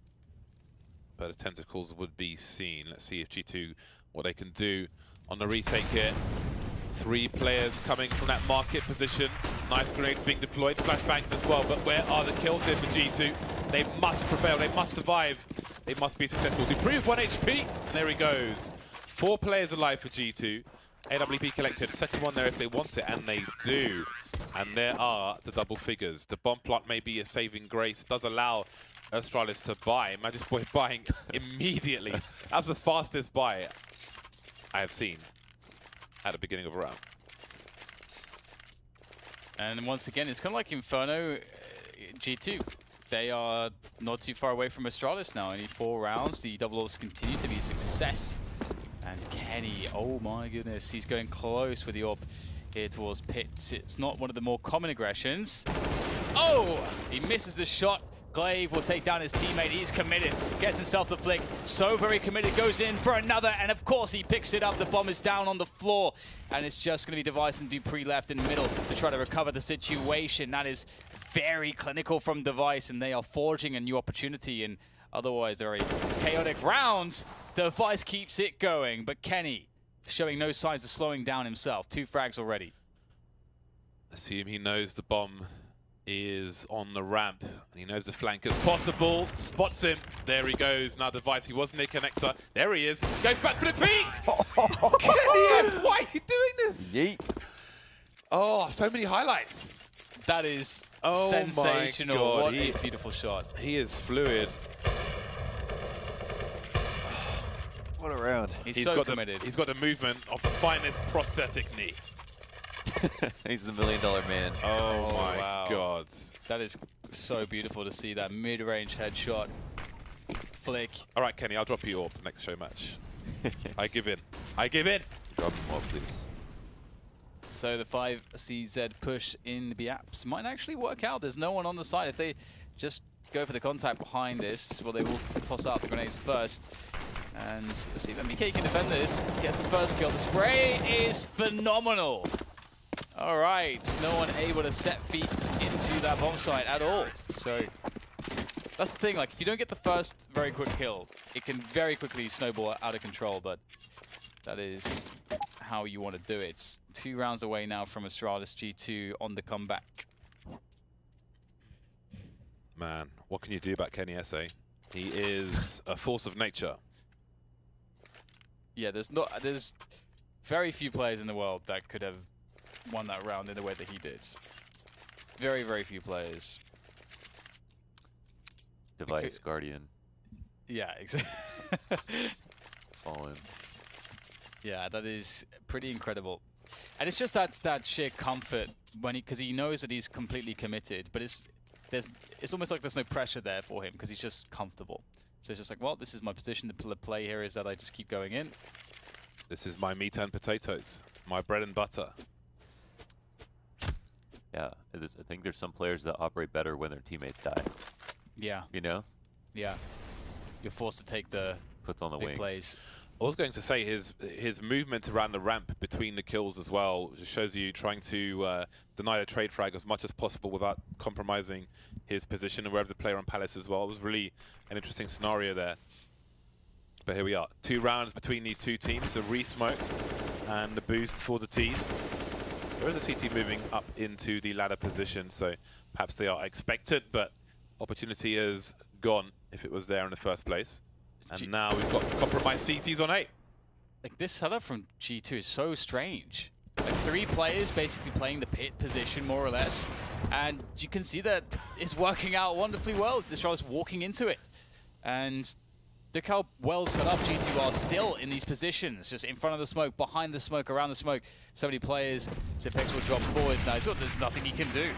But tentacles would be seen. Let's see if G2, what they can do on the retake here. 3 players coming from that market position. Nice grenades being deployed, flashbangs as well, but where are the kills here for G2? They must prevail, they must survive, they must be successful. Dupree with 1 HP, and there he goes. 4 players alive for G2. AWP collected, second one there if they want it, and they do. And there are the double figures. The bomb plot may be a saving grace. It does allow Astralis to buy. Magic Boy buying immediately. That was the fastest buy I have seen at the beginning of a round. And once again, it's kind of like Inferno G2. They are not too far away from Astralis now. Only 4 rounds. The double orbs continue to be a success. And Kenny, oh my goodness, he's going close with the orb here towards pits. It's not one of the more common aggressions. Oh, he misses the shot. Glaive will take down his teammate. He's committed, gets himself the flick. So very committed, goes in for another, and of course he picks it up. The bomb is down on the floor, and it's just going to be Device and Dupree left in the middle to try to recover the situation. That is very clinical from Device, and they are forging a new opportunity, and otherwise very chaotic rounds. Device keeps it going, but Kenny showing no signs of slowing down himself. 2 frags already. Assume he knows the bomb is on the ramp, and he knows the flank is possible. Spots him. There he goes. Now Device, he wasn't a connector. There he is. Goes back for the peak. Kenny, why are you doing this? Yeet. Oh, so many highlights. That is Oh sensational. my God. What a beautiful shot. He is fluid. What a round. He's so committed. He's got the movement of the finest prosthetic knee. He's the $1 million man. Oh my wow. God. That is so beautiful to see that mid-range headshot flick. All right, Kenny, I'll drop you off next show match. I give in. I give in. Drop him off, please. So the 5CZ push in the Biaps might actually work out. There's no one on the side. If they just go for the contact behind this, well, they will toss out the grenades first. And let's see if MBK can defend this. Gets the first kill. The spray is phenomenal. All right, no one able to set feet into that bomb site at all. So that's the thing, like if you don't get the first very quick kill, it can very quickly snowball out of control. But That is how you want to do it. It's 2 rounds away now from Astralis G2 on the comeback. Man, what can you do about Kenny Esse? He is a force of nature. Yeah, there's very few players in the world that could have won that round in the way that he did. Very, very few players. Device, Guardian, Yeah, exactly. Fallen. Yeah, that is pretty incredible. And it's just that sheer comfort when because he knows that he's completely committed, but it's almost like there's no pressure there for him because he's just comfortable. So it's just like, well, this is my position. The play here is that I just keep going in. This is my meat and potatoes, my bread and butter. Yeah, I think there's some players that operate better when their teammates die. Yeah. You know? Yeah. You're forced to take the Puts on the big wings. plays. I was going to say his movement around the ramp between the kills as well just shows you trying to deny a trade frag as much as possible without compromising his position and wherever the player on Palace as well. It was really an interesting scenario there. But here we are, 2 rounds between these two teams, a re-smoke and the boost for the T's. There is a CT moving up into the ladder position, so perhaps they are expected, but opportunity is gone if it was there in the first place. And now we've got compromised CTs on 8. Like this setup from G2 is so strange. Like 3 players basically playing the pit position more or less, and you can see that it's working out wonderfully well. Astralis walking into it, and look how well set up G2 are still in these positions, just in front of the smoke, behind the smoke, around the smoke. So many players. Zipex will drop forwards now. So there's nothing he can do.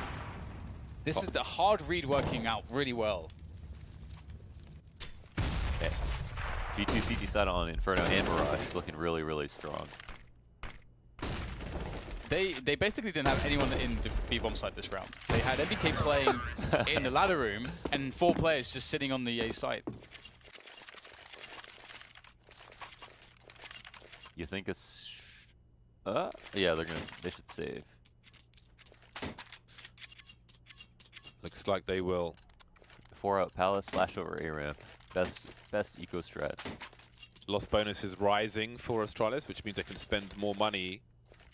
This is the hard read working out really well. Yes. G2 CT side on Inferno and Mirage looking really, really strong. They basically didn't have anyone in the B-bomb side this round. They had MBK playing in the ladder room and 4 players just sitting on the A side. You think it's... yeah, they should save. Looks like they will. 4 out Palace, flash over A ramp. Best eco strat. Loss bonus is rising for Astralis, which means they can spend more money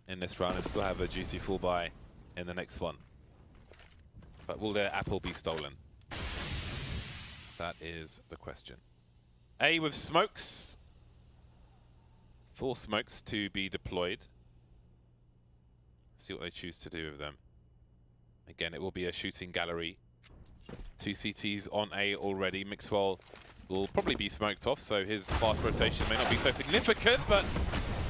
in this round and still have a juicy full buy in the next one. But will their apple be stolen? That is the question. A with smokes. 4 smokes to be deployed. See what they choose to do with them. Again, it will be a shooting gallery. 2 CTs on A already. Mixwell will probably be smoked off, so his fast rotation may not be so significant, but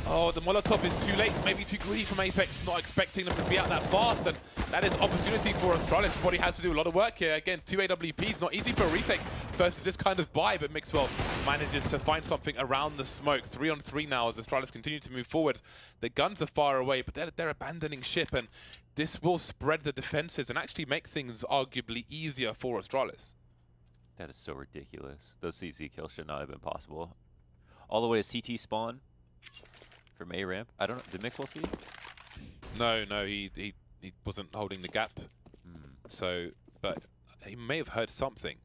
oh, the Molotov is too late, maybe too greedy from Apex, not expecting them to be out that fast, and that is opportunity for Astralis. Body has to do a lot of work here. Again, 2 AWPs, not easy for a retake versus just kind of buy, but Mixwell manages to find something around the smoke. 3 on 3 now as Astralis continue to move forward. The guns are far away, but they're abandoning ship, and this will spread the defenses and actually make things arguably easier for Astralis. That is so ridiculous. Those CC kills should not have been possible. All the way to CT spawn from A ramp. I don't know. Did Mixwell see? No, he wasn't holding the gap. So, but he may have heard something.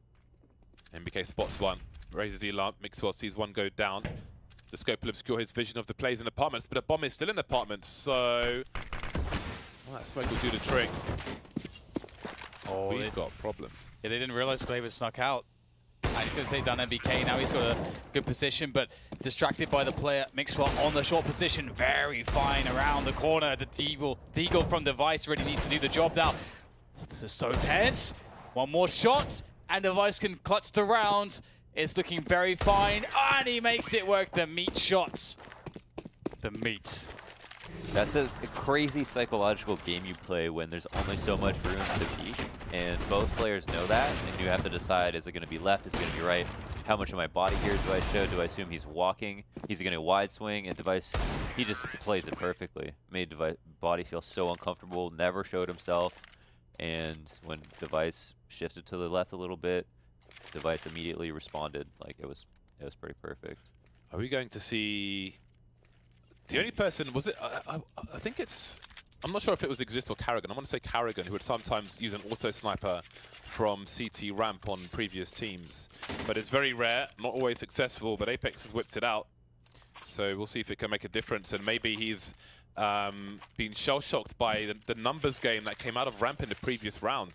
MBK spots one, raises the alarm. Mixwell sees one go down. The scope will obscure his vision of the plays in apartments, but a bomb is still in apartments, so well, that smoke will do the trick. Oh, we've got problems. Yeah, they didn't realize Glaive had snuck out. And he's going to take down MBK. Now he's got a good position, but distracted by the player. Mixwell on the short position. Very fine around the corner. The Deagle from Device really needs to do the job now. Oh, this is so tense. One more shot, and Device can clutch the round. It's looking very fine, and he makes it work. The meat shots. The meat. That's a crazy psychological game you play when there's only so much room to peek, and both players know that, and you have to decide, is it going to be left, is it going to be right, how much of my body here do I show, do I assume he's walking, he's going to wide swing, and Device, he just plays it perfectly. Made Device body feel so uncomfortable, never showed himself, and when Device shifted to the left a little bit, Device immediately responded. Like, it was pretty perfect. Are we going to see... The only person, was it, I think it's, I'm not sure if it was Exist or Carrigan. I want to say Carrigan, who would sometimes use an auto sniper from CT ramp on previous teams. But it's very rare, not always successful, but Apex has whipped it out. So we'll see if it can make a difference. And maybe he's been shell-shocked by the numbers game that came out of ramp in the previous round.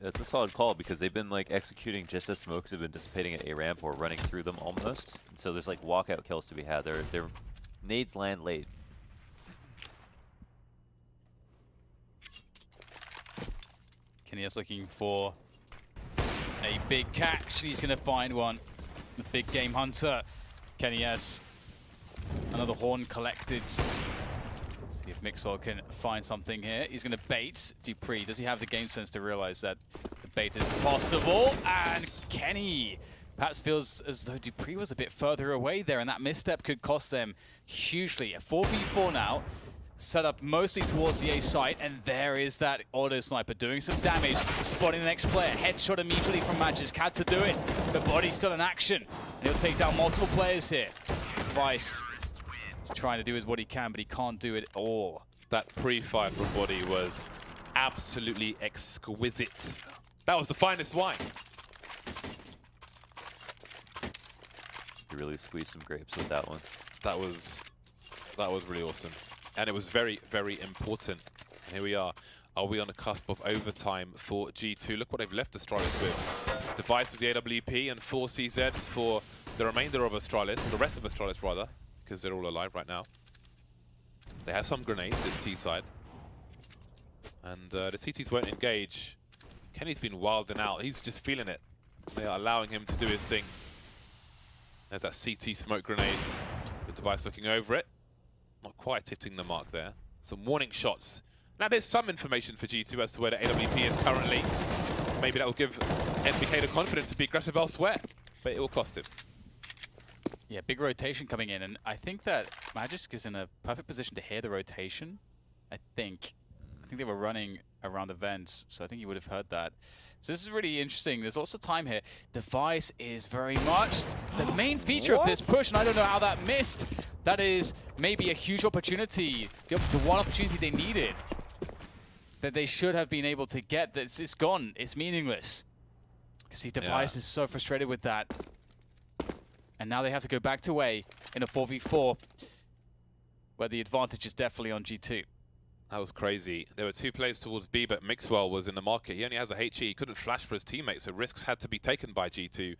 That's a solid call because they've been like executing just as smokes have been dissipating at A ramp or running through them almost. And so there's like walkout kills to be had. Their nades land late. Kenny's looking for a big catch. He's going to find one. The big game hunter. Kenny has another horn collected. See if Mixwell can find something here. He's going to bait Dupree. Does he have the game sense to realize that the bait is possible? And Kenny perhaps feels as though Dupree was a bit further away there, and that misstep could cost them hugely. A 4v4 now, set up mostly towards the A site, and there is that auto sniper doing some damage, spotting the next player. Headshot immediately from Magisk, had to do it. The body's still in action, and he'll take down multiple players here. Vice is trying to do what he can, but he can't do it all. That pre-fire from body was absolutely exquisite. That was the finest wine. You really squeezed some grapes with that one. That was really awesome. And it was very, very important. And here we are. Are we on the cusp of overtime for G2? Look what they've left Astralis with. Device with the AWP and 4 CZs for the remainder of Astralis, the rest of Astralis rather, because they're all alive right now. They have some grenades, this T side. And the CTs won't engage. Kenny's been wilding out. He's just feeling it. They are allowing him to do his thing. There's that CT smoke grenade. The Device looking over it. Not quite hitting the mark there. Some warning shots. Now there's some information for G2 as to where the AWP is currently. Maybe that will give NBK the confidence to be aggressive elsewhere, but it will cost him. Yeah, big rotation coming in, and I think that Magisk is in a perfect position to hear the rotation. I think they were running around the vents, so I think you would have heard that. So this is really interesting. There's also time here. Device is very much the main feature of this push, and I don't know how that missed. That is maybe a huge opportunity, the one opportunity they needed, that they should have been able to get. It's gone. It's meaningless. See, Device is so frustrated with that. And now they have to go back to A in a 4v4, where the advantage is definitely on G2. That was crazy. There were 2 players towards B, but Mixwell was in the market. He only has a HE. He couldn't flash for his teammates, so risks had to be taken by G2.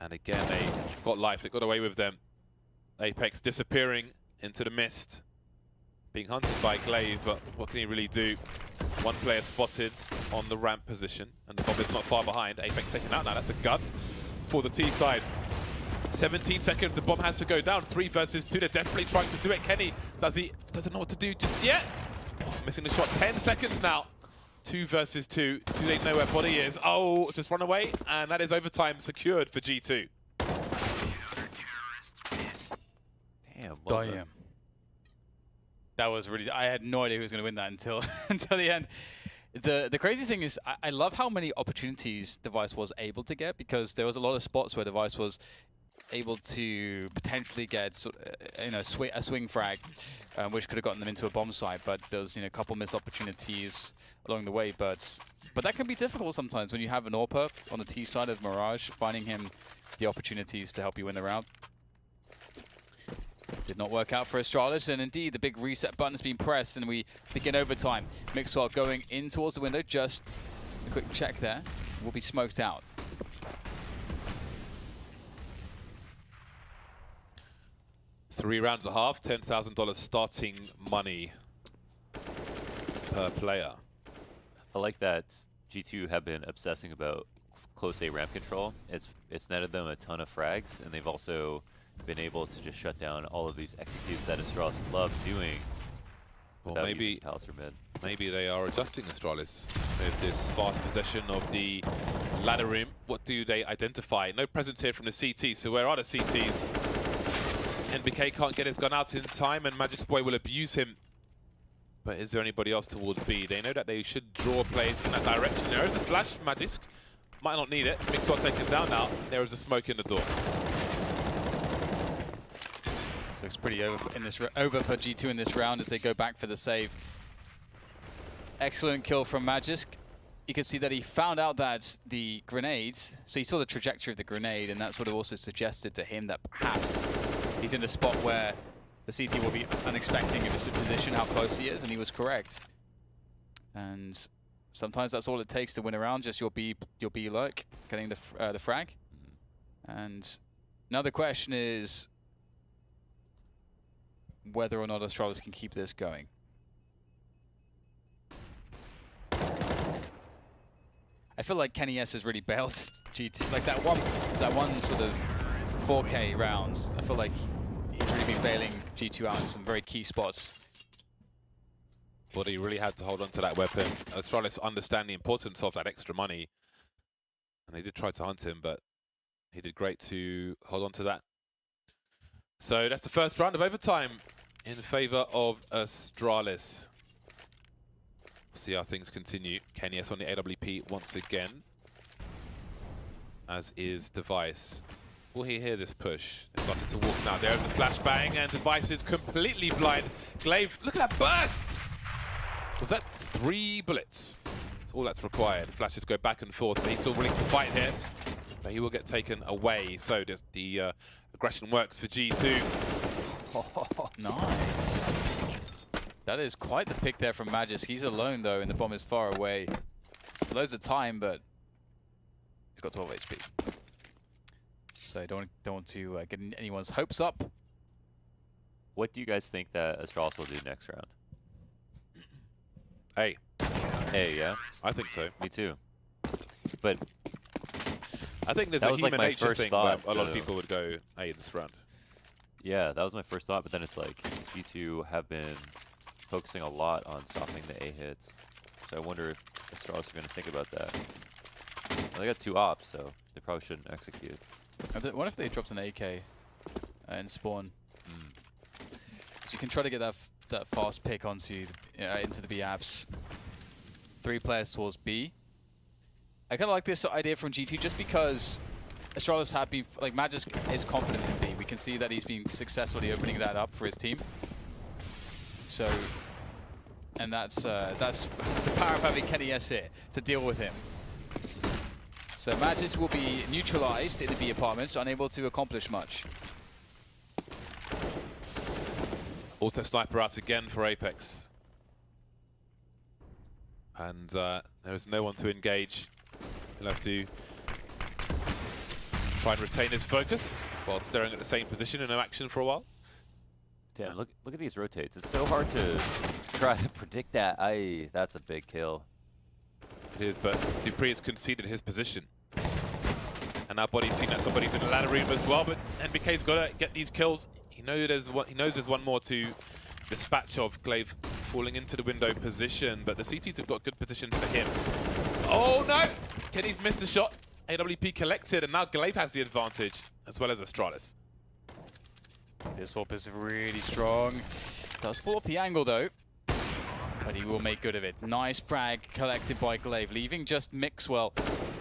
And again, they got life. They got away with them. Apex disappearing into the mist. Being hunted by Glaive, but what can he really do? 1 player spotted on the ramp position, and the bomb is not far behind. Apex taken out now. That's a gun for the T side. 17 seconds, the bomb has to go down. 3 versus 2. They're desperately trying to do it. Kenny, doesn't know what to do just yet. Missing the shot. 10 seconds now. 2 versus 2. Do they know where body is? Oh, just run away. And that is overtime secured for G2. Damn. Damn. That was really... I had no idea who was going to win that until until the end. The crazy thing is, I love how many opportunities Device was able to get, because there was a lot of spots where Device was able to potentially get a swing frag, which could have gotten them into a bomb site, but there was a couple missed opportunities along the way. But that can be difficult sometimes when you have an AWPer on the T side of Mirage, finding him the opportunities to help you win the round. Did not work out for Astralis, and indeed the big reset button has been pressed, and we begin overtime. Mixwell going in towards the window, just a quick check there, will be smoked out. Three rounds and a half, $10,000 starting money per player. I like that G2 have been obsessing about close A ramp control. It's netted them a ton of frags, and they've also been able to just shut down all of these executes that Astralis love doing. Well, maybe they are adjusting Astralis with this fast possession of the ladder room. What do they identify? No presence here from the CT, so where are the CTs? NBK can't get his gun out in time, and Magisk Boy will abuse him. But is there anybody else towards B? They know that they should draw plays in that direction. There is a flash from Magisk. Might not need it. Mixwell taken down now. There is a smoke in the door. So it's pretty over for G2 in this round as they go back for the save. Excellent kill from Magisk. You can see that he found out that the grenades, so he saw the trajectory of the grenade, and that sort of also suggested to him that perhaps he's in a spot where the CT will be unexpecting of his position, how close he is, and he was correct. And sometimes that's all it takes to win a round, just your B lurk, getting the frag. And now the question is whether or not Astralis can keep this going. I feel like Kenny S has really bailed GT, like that one sort of 4K rounds. I feel like he's really been bailing G2 out in some very key spots. But he really had to hold on to that weapon. Astralis understand the importance of that extra money. And they did try to hunt him, but he did great to hold on to that. So that's the first round of overtime in favor of Astralis. We'll see how things continue. Kenny S on the AWP once again, as is Device. Will he hear this push? They started to walk now. There's the flashbang, and Device is completely blind. Glaive, look at that burst! Was that 3 bullets? That's all that's required. Flashes go back and forth, but he's still willing to fight here. But he will get taken away. So the aggression works for G2. Oh, nice. That is quite the pick there from Magis. He's alone though, and the bomb is far away. It's loads of time, but he's got 12 HP. So don't want to get anyone's hopes up. What do you guys think that Astralis will do next round? A. A, yeah? I think so. Me too. But I think there's that a was human like my nature first thing thought, where a lot of people would go A this round. yeah, that was my first thought, but then it's like G2 have been focusing a lot on stopping the A hits. So I wonder if Astralis are going to think about that. Well, they got 2 ops, so they probably shouldn't execute. What if they dropped an AK in spawn? So you can try to get that fast pick onto into the B apps. 3 players towards B. I kind of like this idea from G2 just because Astralis have been, like, Magis is confident in B. We can see that he's been successfully opening that up for his team. So, and that's the power of having Kenny S here to deal with him. So Magis will be neutralized in the B apartments, unable to accomplish much. Auto sniper out again for Apex. And there is no one to engage. He'll have to try and retain his focus while staring at the same position in no action for a while. Damn, look at these rotates. It's so hard to try to predict that. That's a big kill. It is, but Dupree has conceded his position. And now Body's seen that somebody's in the ladder room as well, but NBK's got to get these kills. He knows there's one more to dispatch of. Glaive falling into the window position, but the CTs have got good positions for him. Oh no! Kenny's missed a shot. AWP collected, and now Glaive has the advantage, as well as Astralis. This AWP is really strong. Does fall off the angle though, but he will make good of it. Nice frag collected by Glaive, leaving just Mixwell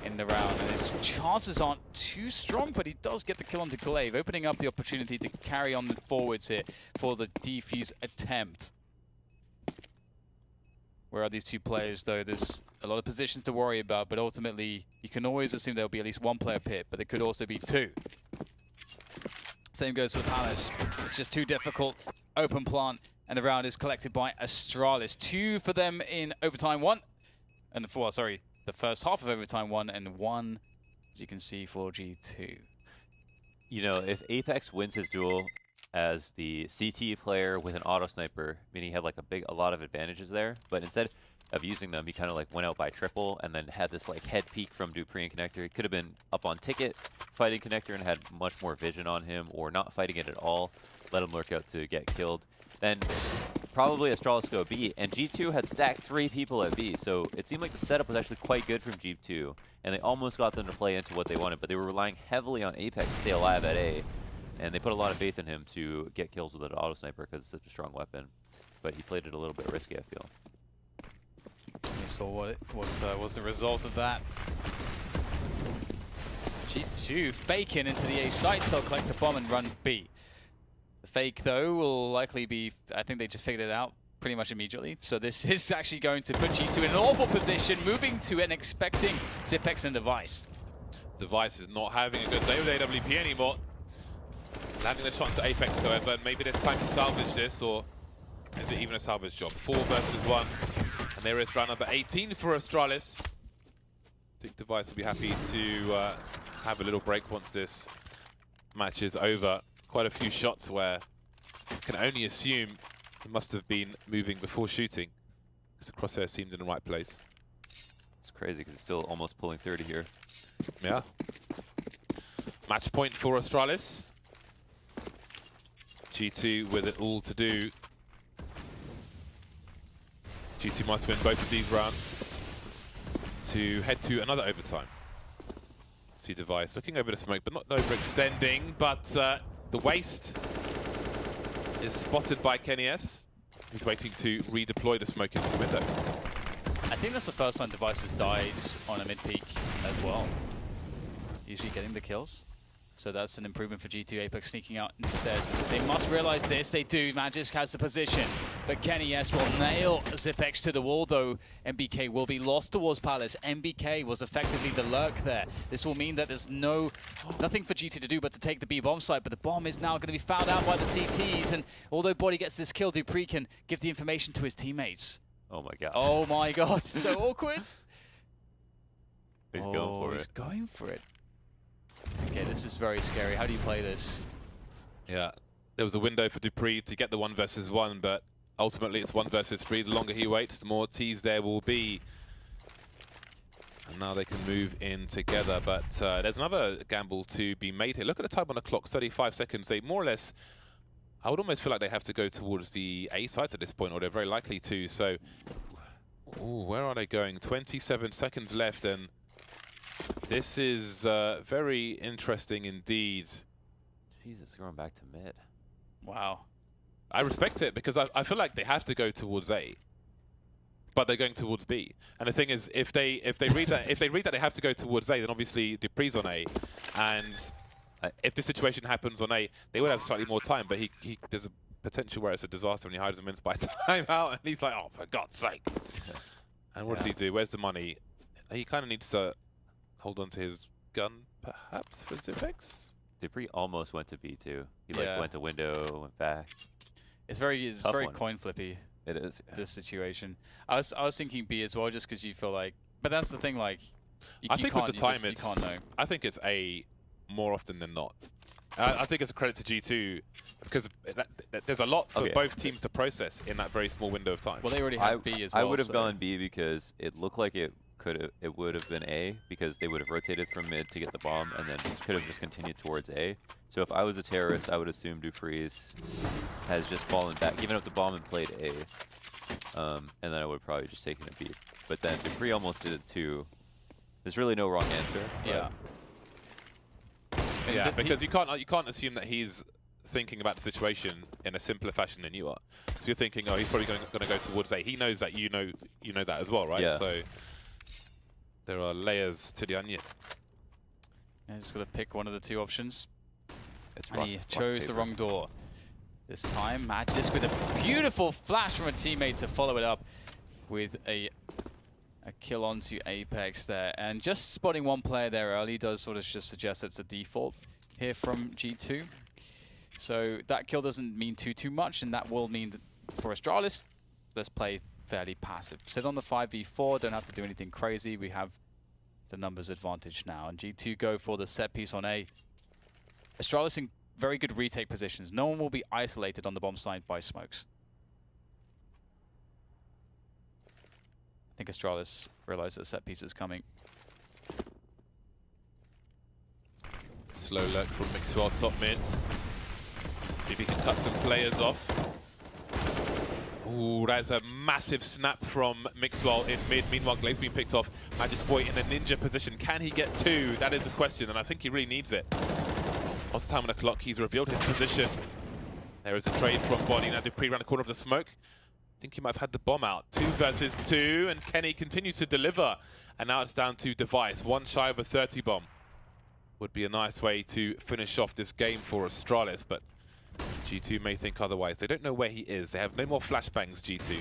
in the round. And his chances aren't too strong, but he does get the kill onto Glaive, opening up the opportunity to carry on the forwards here for the defuse attempt. Where are these 2 players though? There's a lot of positions to worry about, but ultimately you can always assume there'll be at least 1 player pit, but there could also be 2. Same goes for Palace. It's just too difficult. Open plant, and the round is collected by Astralis. 2 for them in overtime 1. And the first half of overtime 1, and 1, as you can see, for G2. You know, if Apex wins his duel as the CT player with an auto sniper, meaning he had like a lot of advantages there, but instead of using them, he kind of like went out by triple and then had this like head peek from Dupree and Connector. He could have been up on ticket fighting Connector and had much more vision on him, or not fighting it at all, let him lurk out to get killed. Then probably Astralis go B, and G2 had stacked 3 people at B, so it seemed like the setup was actually quite good from G2, and they almost got them to play into what they wanted, but they were relying heavily on Apex to stay alive at A, and they put a lot of faith in him to get kills with an auto sniper because it's such a strong weapon, but he played it a little bit risky, I feel. You saw what it was the result of that. G2 faking into the A site, they'll collect the bomb and run B. The fake though will likely be, I think they just figured it out pretty much immediately. So this is actually going to put G2 in an awful position, moving to and expecting Zipex and Device. Device is not having a good day with AWP anymore. Landing the shot into Apex, however, and maybe there's time to salvage this, or is it even a salvage job? 4 versus 1, and there is round number 18 for Astralis. I think Device will be happy to have a little break once this match is over. Quite a few shots where you can only assume he must have been moving before shooting, because the crosshair seemed in the right place. It's crazy because he's still almost pulling 30 here. Yeah. Match point for Astralis. G2 with it all to do. G2 must win both of these rounds to head to another overtime. See Device looking over the smoke, but not overextending. But the waste is spotted by Kenny S. He's waiting to redeploy the smoke into the window. I think that's the first time Device has died on a mid-peak as well. Usually getting the kills. So that's an improvement for G2. Apex sneaking out into stairs. They must realize this. They do. Magisk has the position. But Kenny S will nail Zipex to the wall, though. MBK will be lost towards Palace. MBK was effectively the lurk there. This will mean that there's nothing for G2 to do but to take the B bomb site. But the bomb is now going to be found out by the CTs. And although Body gets this kill, Dupree can give the information to his teammates. Oh my god. Oh my god, so awkward. He's going for it. He's going for it. Okay, this is very scary. How do you play this? Yeah, there was a window for Dupree to get the 1 versus 1, but ultimately it's 1 versus 3. The longer he waits, the more T's there will be. And now they can move in together, but there's another gamble to be made here. Look at the time on the clock, 35 seconds. They more or less, I would almost feel like they have to go towards the A site at this point, or they're very likely to. So, ooh, where are they going? 27 seconds left, and this is very interesting indeed. Jesus, going back to mid. Wow. I respect it because I feel like they have to go towards A, but they're going towards B. And the thing is, if they read that they have to go towards A, then obviously Dupree's on A, and if this situation happens on A, they would have slightly more time. But there's a potential where it's a disaster and he hides them in by time out, and he's like, oh, for God's sake. And what does he do? Where's the money? He kind of needs to hold on to his gun, perhaps, for Zipex? Dupree almost went to B2. He like went to window, went back. It's very one. coin flippy. It is. Yeah. This situation. I was thinking B as well, just because you feel like. But that's the thing, like. I think with the time, you can't know. I think it's A more often than not. I think it's a credit to G2 because there's a lot for both teams to process in that very small window of time. Well, they already had B as well. I would have gone B because it looked like it would have been A because they would have rotated from mid to get the bomb and then could have just continued towards A. So if I was a terrorist, I would assume Dupree has just fallen back, given up the bomb and played A. And then I would have probably just taken a B. But then Dupree almost did it too. There's really no wrong answer. Yeah. Yeah, because you can't assume that he's thinking about the situation in a simpler fashion than you are. So you're thinking, oh, he's probably going to go towards A. He knows that you know that as well, right? Yeah. So there are layers to the onion. And he's got to pick one of the two options. And he chose the wrong door. This time, Magisk with a beautiful flash from a teammate to follow it up with a kill onto Apex there. And just spotting one player there early does sort of just suggest it's a default here from G2. So that kill doesn't mean too much, and that will mean that for Astralis, let's play fairly passive. Sit on the 5v4, don't have to do anything crazy. We have the numbers advantage now. And G2 go for the set piece on A. Astralis in very good retake positions. No one will be isolated on the bomb site by smokes. I think Astralis realized that the set piece is coming. Slow lurk from Mixwell top mid. See if he can cut some players off. Ooh, that's a massive snap from Mixwell in mid. Meanwhile, Glaze being picked off. Magisk Boy in a ninja position. Can he get 2? That is a question, and I think he really needs it. Lots of time on the clock. He's revealed his position. There is a trade from Bonnie. Now Dupree around the corner of the smoke. I think he might have had the bomb out. 2 versus 2, and Kenny continues to deliver. And now it's down to Device. 1 shy of a 30 bomb. Would be a nice way to finish off this game for Astralis, but G2 may think otherwise. They don't know where he is. They have no more flashbangs, G2.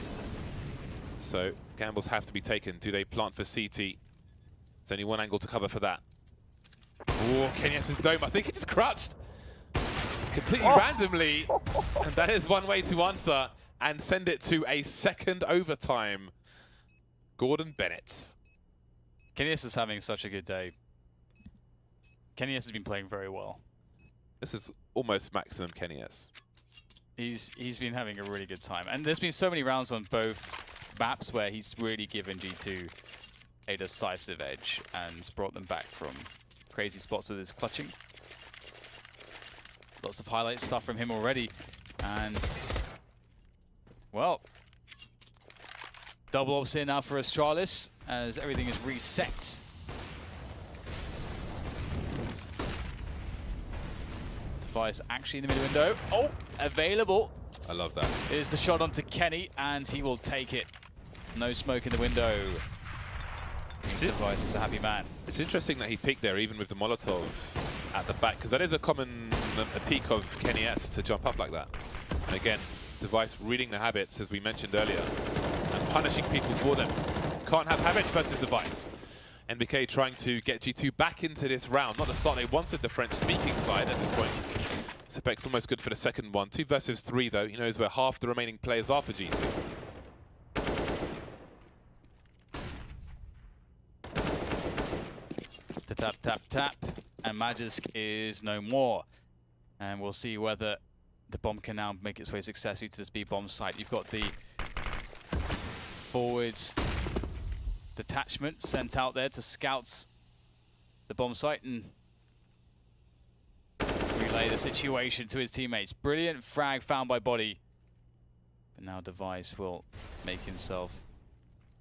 So gambles have to be taken. Do they plant for CT? There's only one angle to cover for that. Oh, Kenyas's dome. I think he just crouched. completely randomly. And that is one way to answer and send it to a second overtime. Gordon Bennett. kennyS is having such a good day. kennyS has been playing very well. This is almost maximum kennyS. He's been having a really good time. And there's been so many rounds on both maps where he's really given G2 a decisive edge and brought them back from crazy spots with his clutching. Lots of highlight stuff from him already. And, well, double ops here now for Astralis as everything is reset. Device actually in the mid window. Oh, available. I love that. Is the shot onto Kenny, and he will take it. No smoke in the window. Device is a happy man. It's interesting that he peeked there, even with the Molotov at the back, because that is a common peak of kennyS to jump up like that. And again, Device reading the habits, as we mentioned earlier, and punishing people for them. Can't have habits versus Device. NBK trying to get G2 back into this round. Not the start they wanted, the French-speaking side at this point. Sepek's almost good for the second one. 2 versus 3, though. He knows where half the remaining players are for G2. The tap, tap, tap. And Magisk is no more. And we'll see whether the bomb can now make its way successfully to this B bomb site. You've got the forwards detachment sent out there to scout the bomb site and relay the situation to his teammates. Brilliant frag found by Body. But now Device will make himself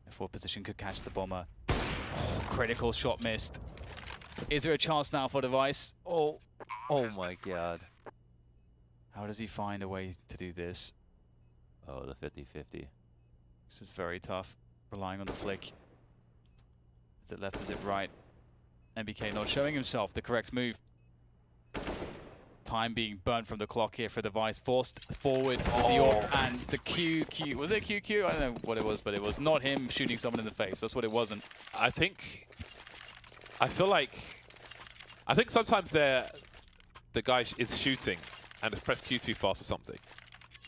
in forward position, could catch the bomber. Oh, critical shot missed. Is there a chance now for Device? Oh my god. How does he find a way to do this? Oh, the 50-50. This is very tough, relying on the flick. Is it left, is it right? NBK not showing himself the correct move. Time being burnt from the clock here for Device. Forced forward of the AWP and the QQ. Was it QQ? I don't know what it was, but it was not him shooting someone in the face. That's what it wasn't. I think sometimes the guy is shooting and has pressed Q too fast or something.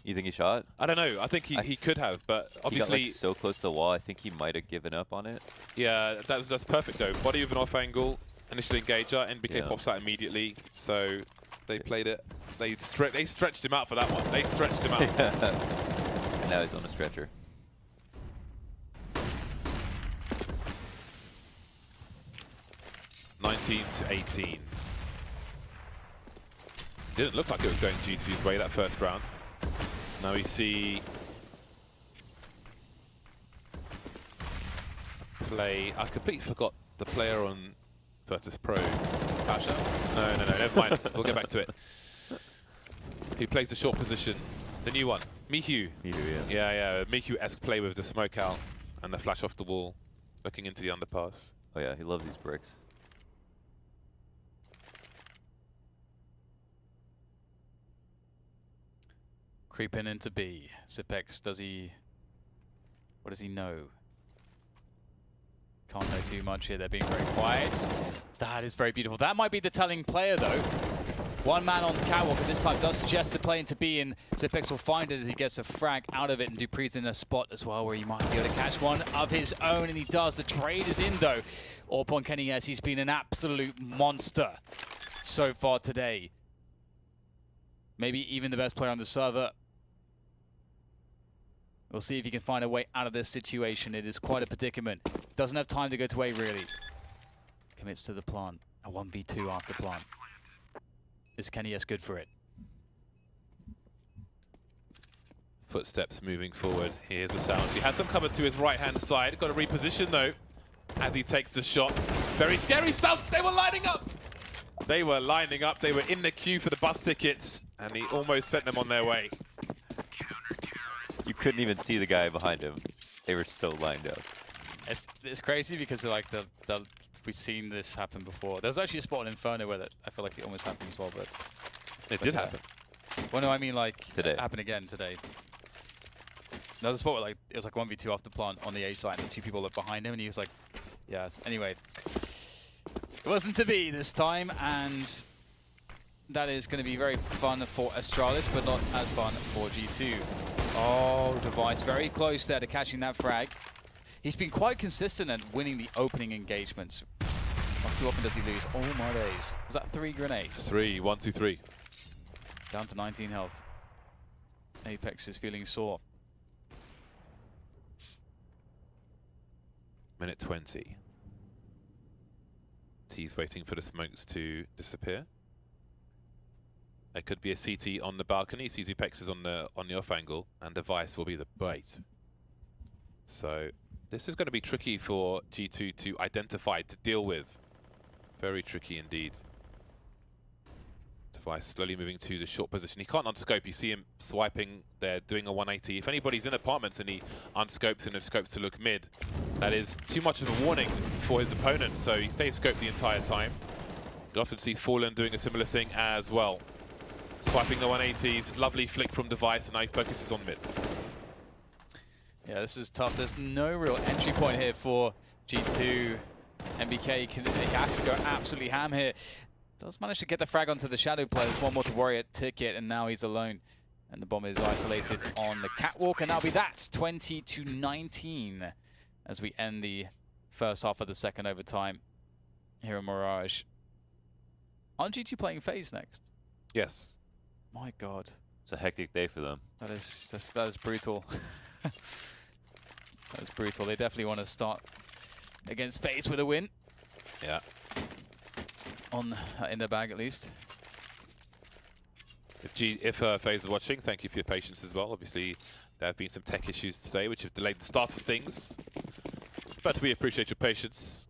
You think he shot? I don't know. I think he could have, but obviously he got like so close to the wall. I think he might have given up on it. Yeah, that's perfect though. Body with an off angle, initial engager, NBK pops out immediately. So they played it. They stretched him out for that one. They stretched him out. And now he's on a stretcher. (19-18). Didn't look like it was going G2's way that first round. Now we see play. I completely forgot the player on Virtus Pro. Pasha? No, never mind. We'll get back to it. He plays the short position. The new one, Mihu. Yeah. Mihu-esque play with the smoke out and the flash off the wall, looking into the underpass. Oh yeah, he loves these bricks. Creeping into B. Zipex, what does he know? Can't know too much here, they're being very quiet. That is very beautiful. That might be the telling player though. One man on the catwalk at this time does suggest the play into B, and Zipex will find it as he gets a frag out of it, and Dupree's in a spot as well where he might be able to catch one of his own, and he does. The trade is in though. Upon kennyS, he's been an absolute monster so far today. Maybe even the best player on the server. We'll see if he can find a way out of this situation. It is quite a predicament. Doesn't have time to go to A, really. Commits to the plant. A 1v2 after plant. Is kennyS good for it? Footsteps moving forward. Here's the sound. He has some cover to his right-hand side. Got to reposition, though, as he takes the shot. Very scary stuff. They were lining up. They were lining up. They were in the queue for the bus tickets, and he almost sent them on their way. You couldn't even see the guy behind him. They were so lined up. It's crazy because like we've seen this happen before. There's actually a spot in Inferno where I feel like it almost happened as well, but it did happen. Well, no, I mean like today. Happened again today. There was a spot where like it was like 1v2 off the plant on the A side, and the 2 people looked behind him, and he was like, yeah. Anyway, it wasn't to be this time, and that is going to be very fun for Astralis, but not as fun for G2. Oh, Device very close there to catching that frag. He's been quite consistent at winning the opening engagements. Not too often does he lose. Oh my days. Was that 3 grenades? 3, 1, 2, 3. Down to 19 health. Apex is feeling sore. Minute 20. T's waiting for the smokes to disappear. There could be a CT on the balcony. sees Apex is on the off angle, and Device will be the bait. So this is going to be tricky for G2 to identify, to deal with. Very tricky indeed. Device slowly moving to the short position. He can't unscope. You see him swiping there, doing a 180. If anybody's in apartments and he unscopes and scopes to look mid, that is too much of a warning for his opponent. So he stays scoped the entire time. You'll often see Fallen doing a similar thing as well. Swiping the 180s, lovely flick from Device, and now he focuses on mid. Yeah, this is tough. There's no real entry point here for G2. MBK has to go absolutely ham here. Does manage to get the frag onto the shadow player. There's one more to worry at Ticket, and now he's alone. And the bomb is isolated on the catwalk, and that'll be that. 20-19 as we end the first half of the second overtime here in Mirage. Aren't G2 playing FaZe next? Yes. My God. It's a hectic day for them. That is brutal. That is brutal. They definitely want to start against FaZe with a win. Yeah. In their bag at least. If FaZe is watching, thank you for your patience as well. Obviously, there have been some tech issues today which have delayed the start of things. But we appreciate your patience.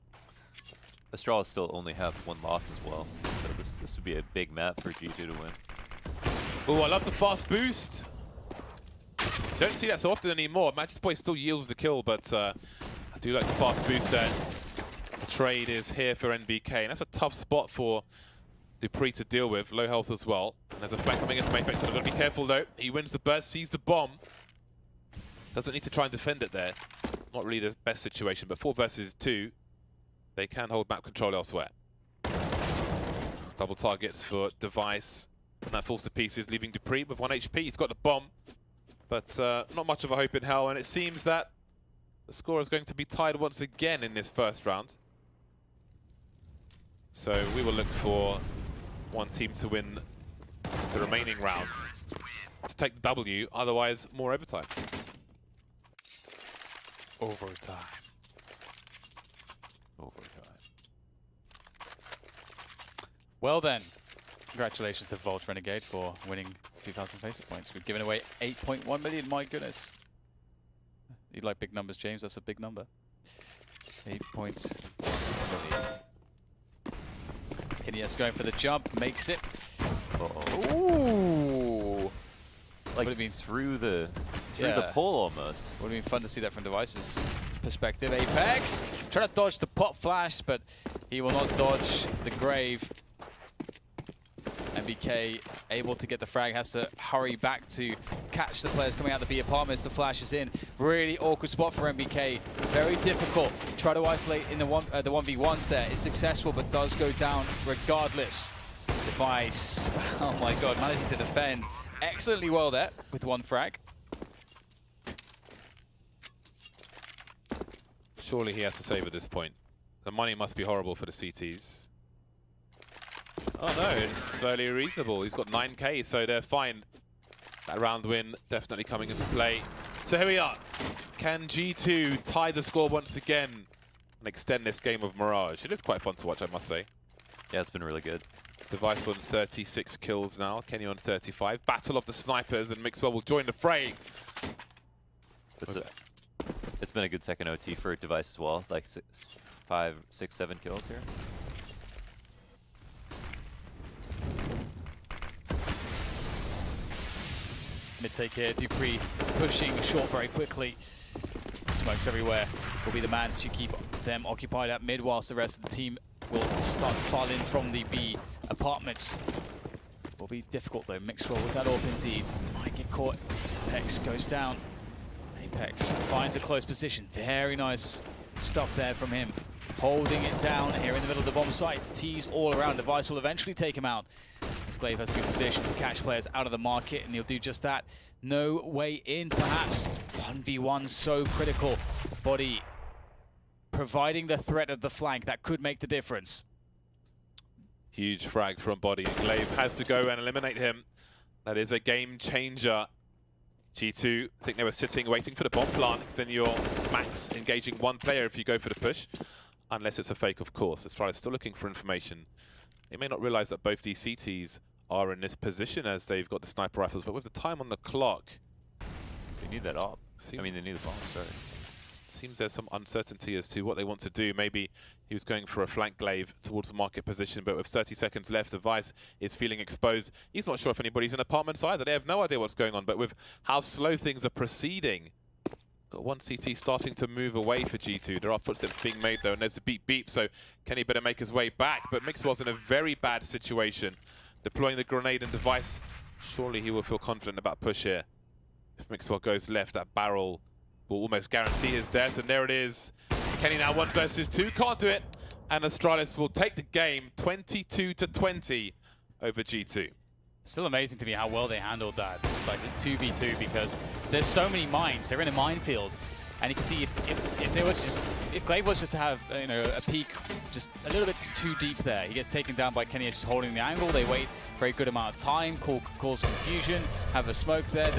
Astralis still only have 1 loss as well, so this would be a big map for G2 to win. Oh, I love the fast boost. Don't see that so often anymore. Magic's Boy still yields the kill, but I do like the fast boost there. The trade is here for NBK, and that's a tough spot for Dupree to deal with. Low health as well. And there's a flank coming in from Apex, so they've got to be careful though. He wins the burst, sees the bomb. Doesn't need to try and defend it there. Not really the best situation, but 4 versus 2, they can hold map control elsewhere. Double targets for Device. And that falls to pieces, leaving Dupree with 1 HP. He's got the bomb, but not much of a hope in hell. And it seems that the score is going to be tied once again in this first round. So we will look for one team to win the remaining rounds to take the W, otherwise more overtime. Overtime. Well then, congratulations to Volt Renegade for winning 2,000 FaZe points. We've given away 8.1 million, my goodness. You like big numbers, James? That's a big number. 8.1 million. Kineas going for the jump, makes it. Uh-oh. Ooh! Like Would've been through the pole almost. Would have been fun to see that from Device's perspective. Apex trying to dodge the pop flash, but he will not dodge the grave. MBK able to get the frag, has to hurry back to catch the players coming out of the B apartments. The flash is in. Really awkward spot for MBK. Very difficult. Try to isolate in the 1v1s there. Is successful, but does go down regardless. Device, oh my God, managing to defend excellently well there with 1 frag. Surely he has to save at this point. The money must be horrible for the CTs. Oh no, it's fairly reasonable. He's got 9k, so they're fine. That round win definitely coming into play. So here we are. Can G2 tie the score once again and extend this game of Mirage? It is quite fun to watch, I must say. Yeah, it's been really good. Device on 36 kills now, Kenny on 35. Battle of the snipers, and Mixwell will join the fray. It's been a good second OT for Device as well. Like 5, 6, 7 kills here. Mid take here, Dupree pushing short very quickly. Smokes everywhere. Will be the man to keep them occupied at mid, whilst the rest of the team will start filing from the B apartments. Will be difficult though. Mixwell with that AWP indeed. Might get caught. Apex goes down. Apex finds a close position. Very nice stuff there from him. Holding it down here in the middle of the bomb site. T's all around. Device will eventually take him out. Glaive has a good position to catch players out of the market, and he'll do just that. No way in, perhaps. 1v1 so critical. Body providing the threat at the flank. That could make the difference. Huge frag from Body, and Glaive has to go and eliminate him. That is a game changer. G2, I think they were sitting waiting for the bomb plant, because then you're max engaging one player if you go for the push. Unless it's a fake, of course. Astralis still looking for information. They may not realize that both these CTs are in this position as they've got the sniper rifles, but with the time on the clock... They need that op. I mean, they need the bomb, sorry. Seems there's some uncertainty as to what they want to do. Maybe he was going for a flank Glaive towards the market position, but with 30 seconds left, the Vice is feeling exposed. He's not sure if anybody's in apartments either. They have no idea what's going on, but with how slow things are proceeding, got one CT starting to move away for G2. There are footsteps being made though, and there's the beep beep, so Kenny better make his way back, but Mixwell's in a very bad situation. Deploying the grenade and device, surely he will feel confident about push here. If Mixwell goes left, that barrel will almost guarantee his death, and there it is. Kenny now 1 versus 2, can't do it, and Astralis will take the game 22-20 over G2. Still amazing to me how well they handled that, like 2v2, because there's so many mines. They're in a minefield, and you can see if they were just, if Glaive was just to have a peek just a little bit too deep there, he gets taken down by Kenny just holding the angle. They wait for a good amount of time, cause confusion, have a smoke there.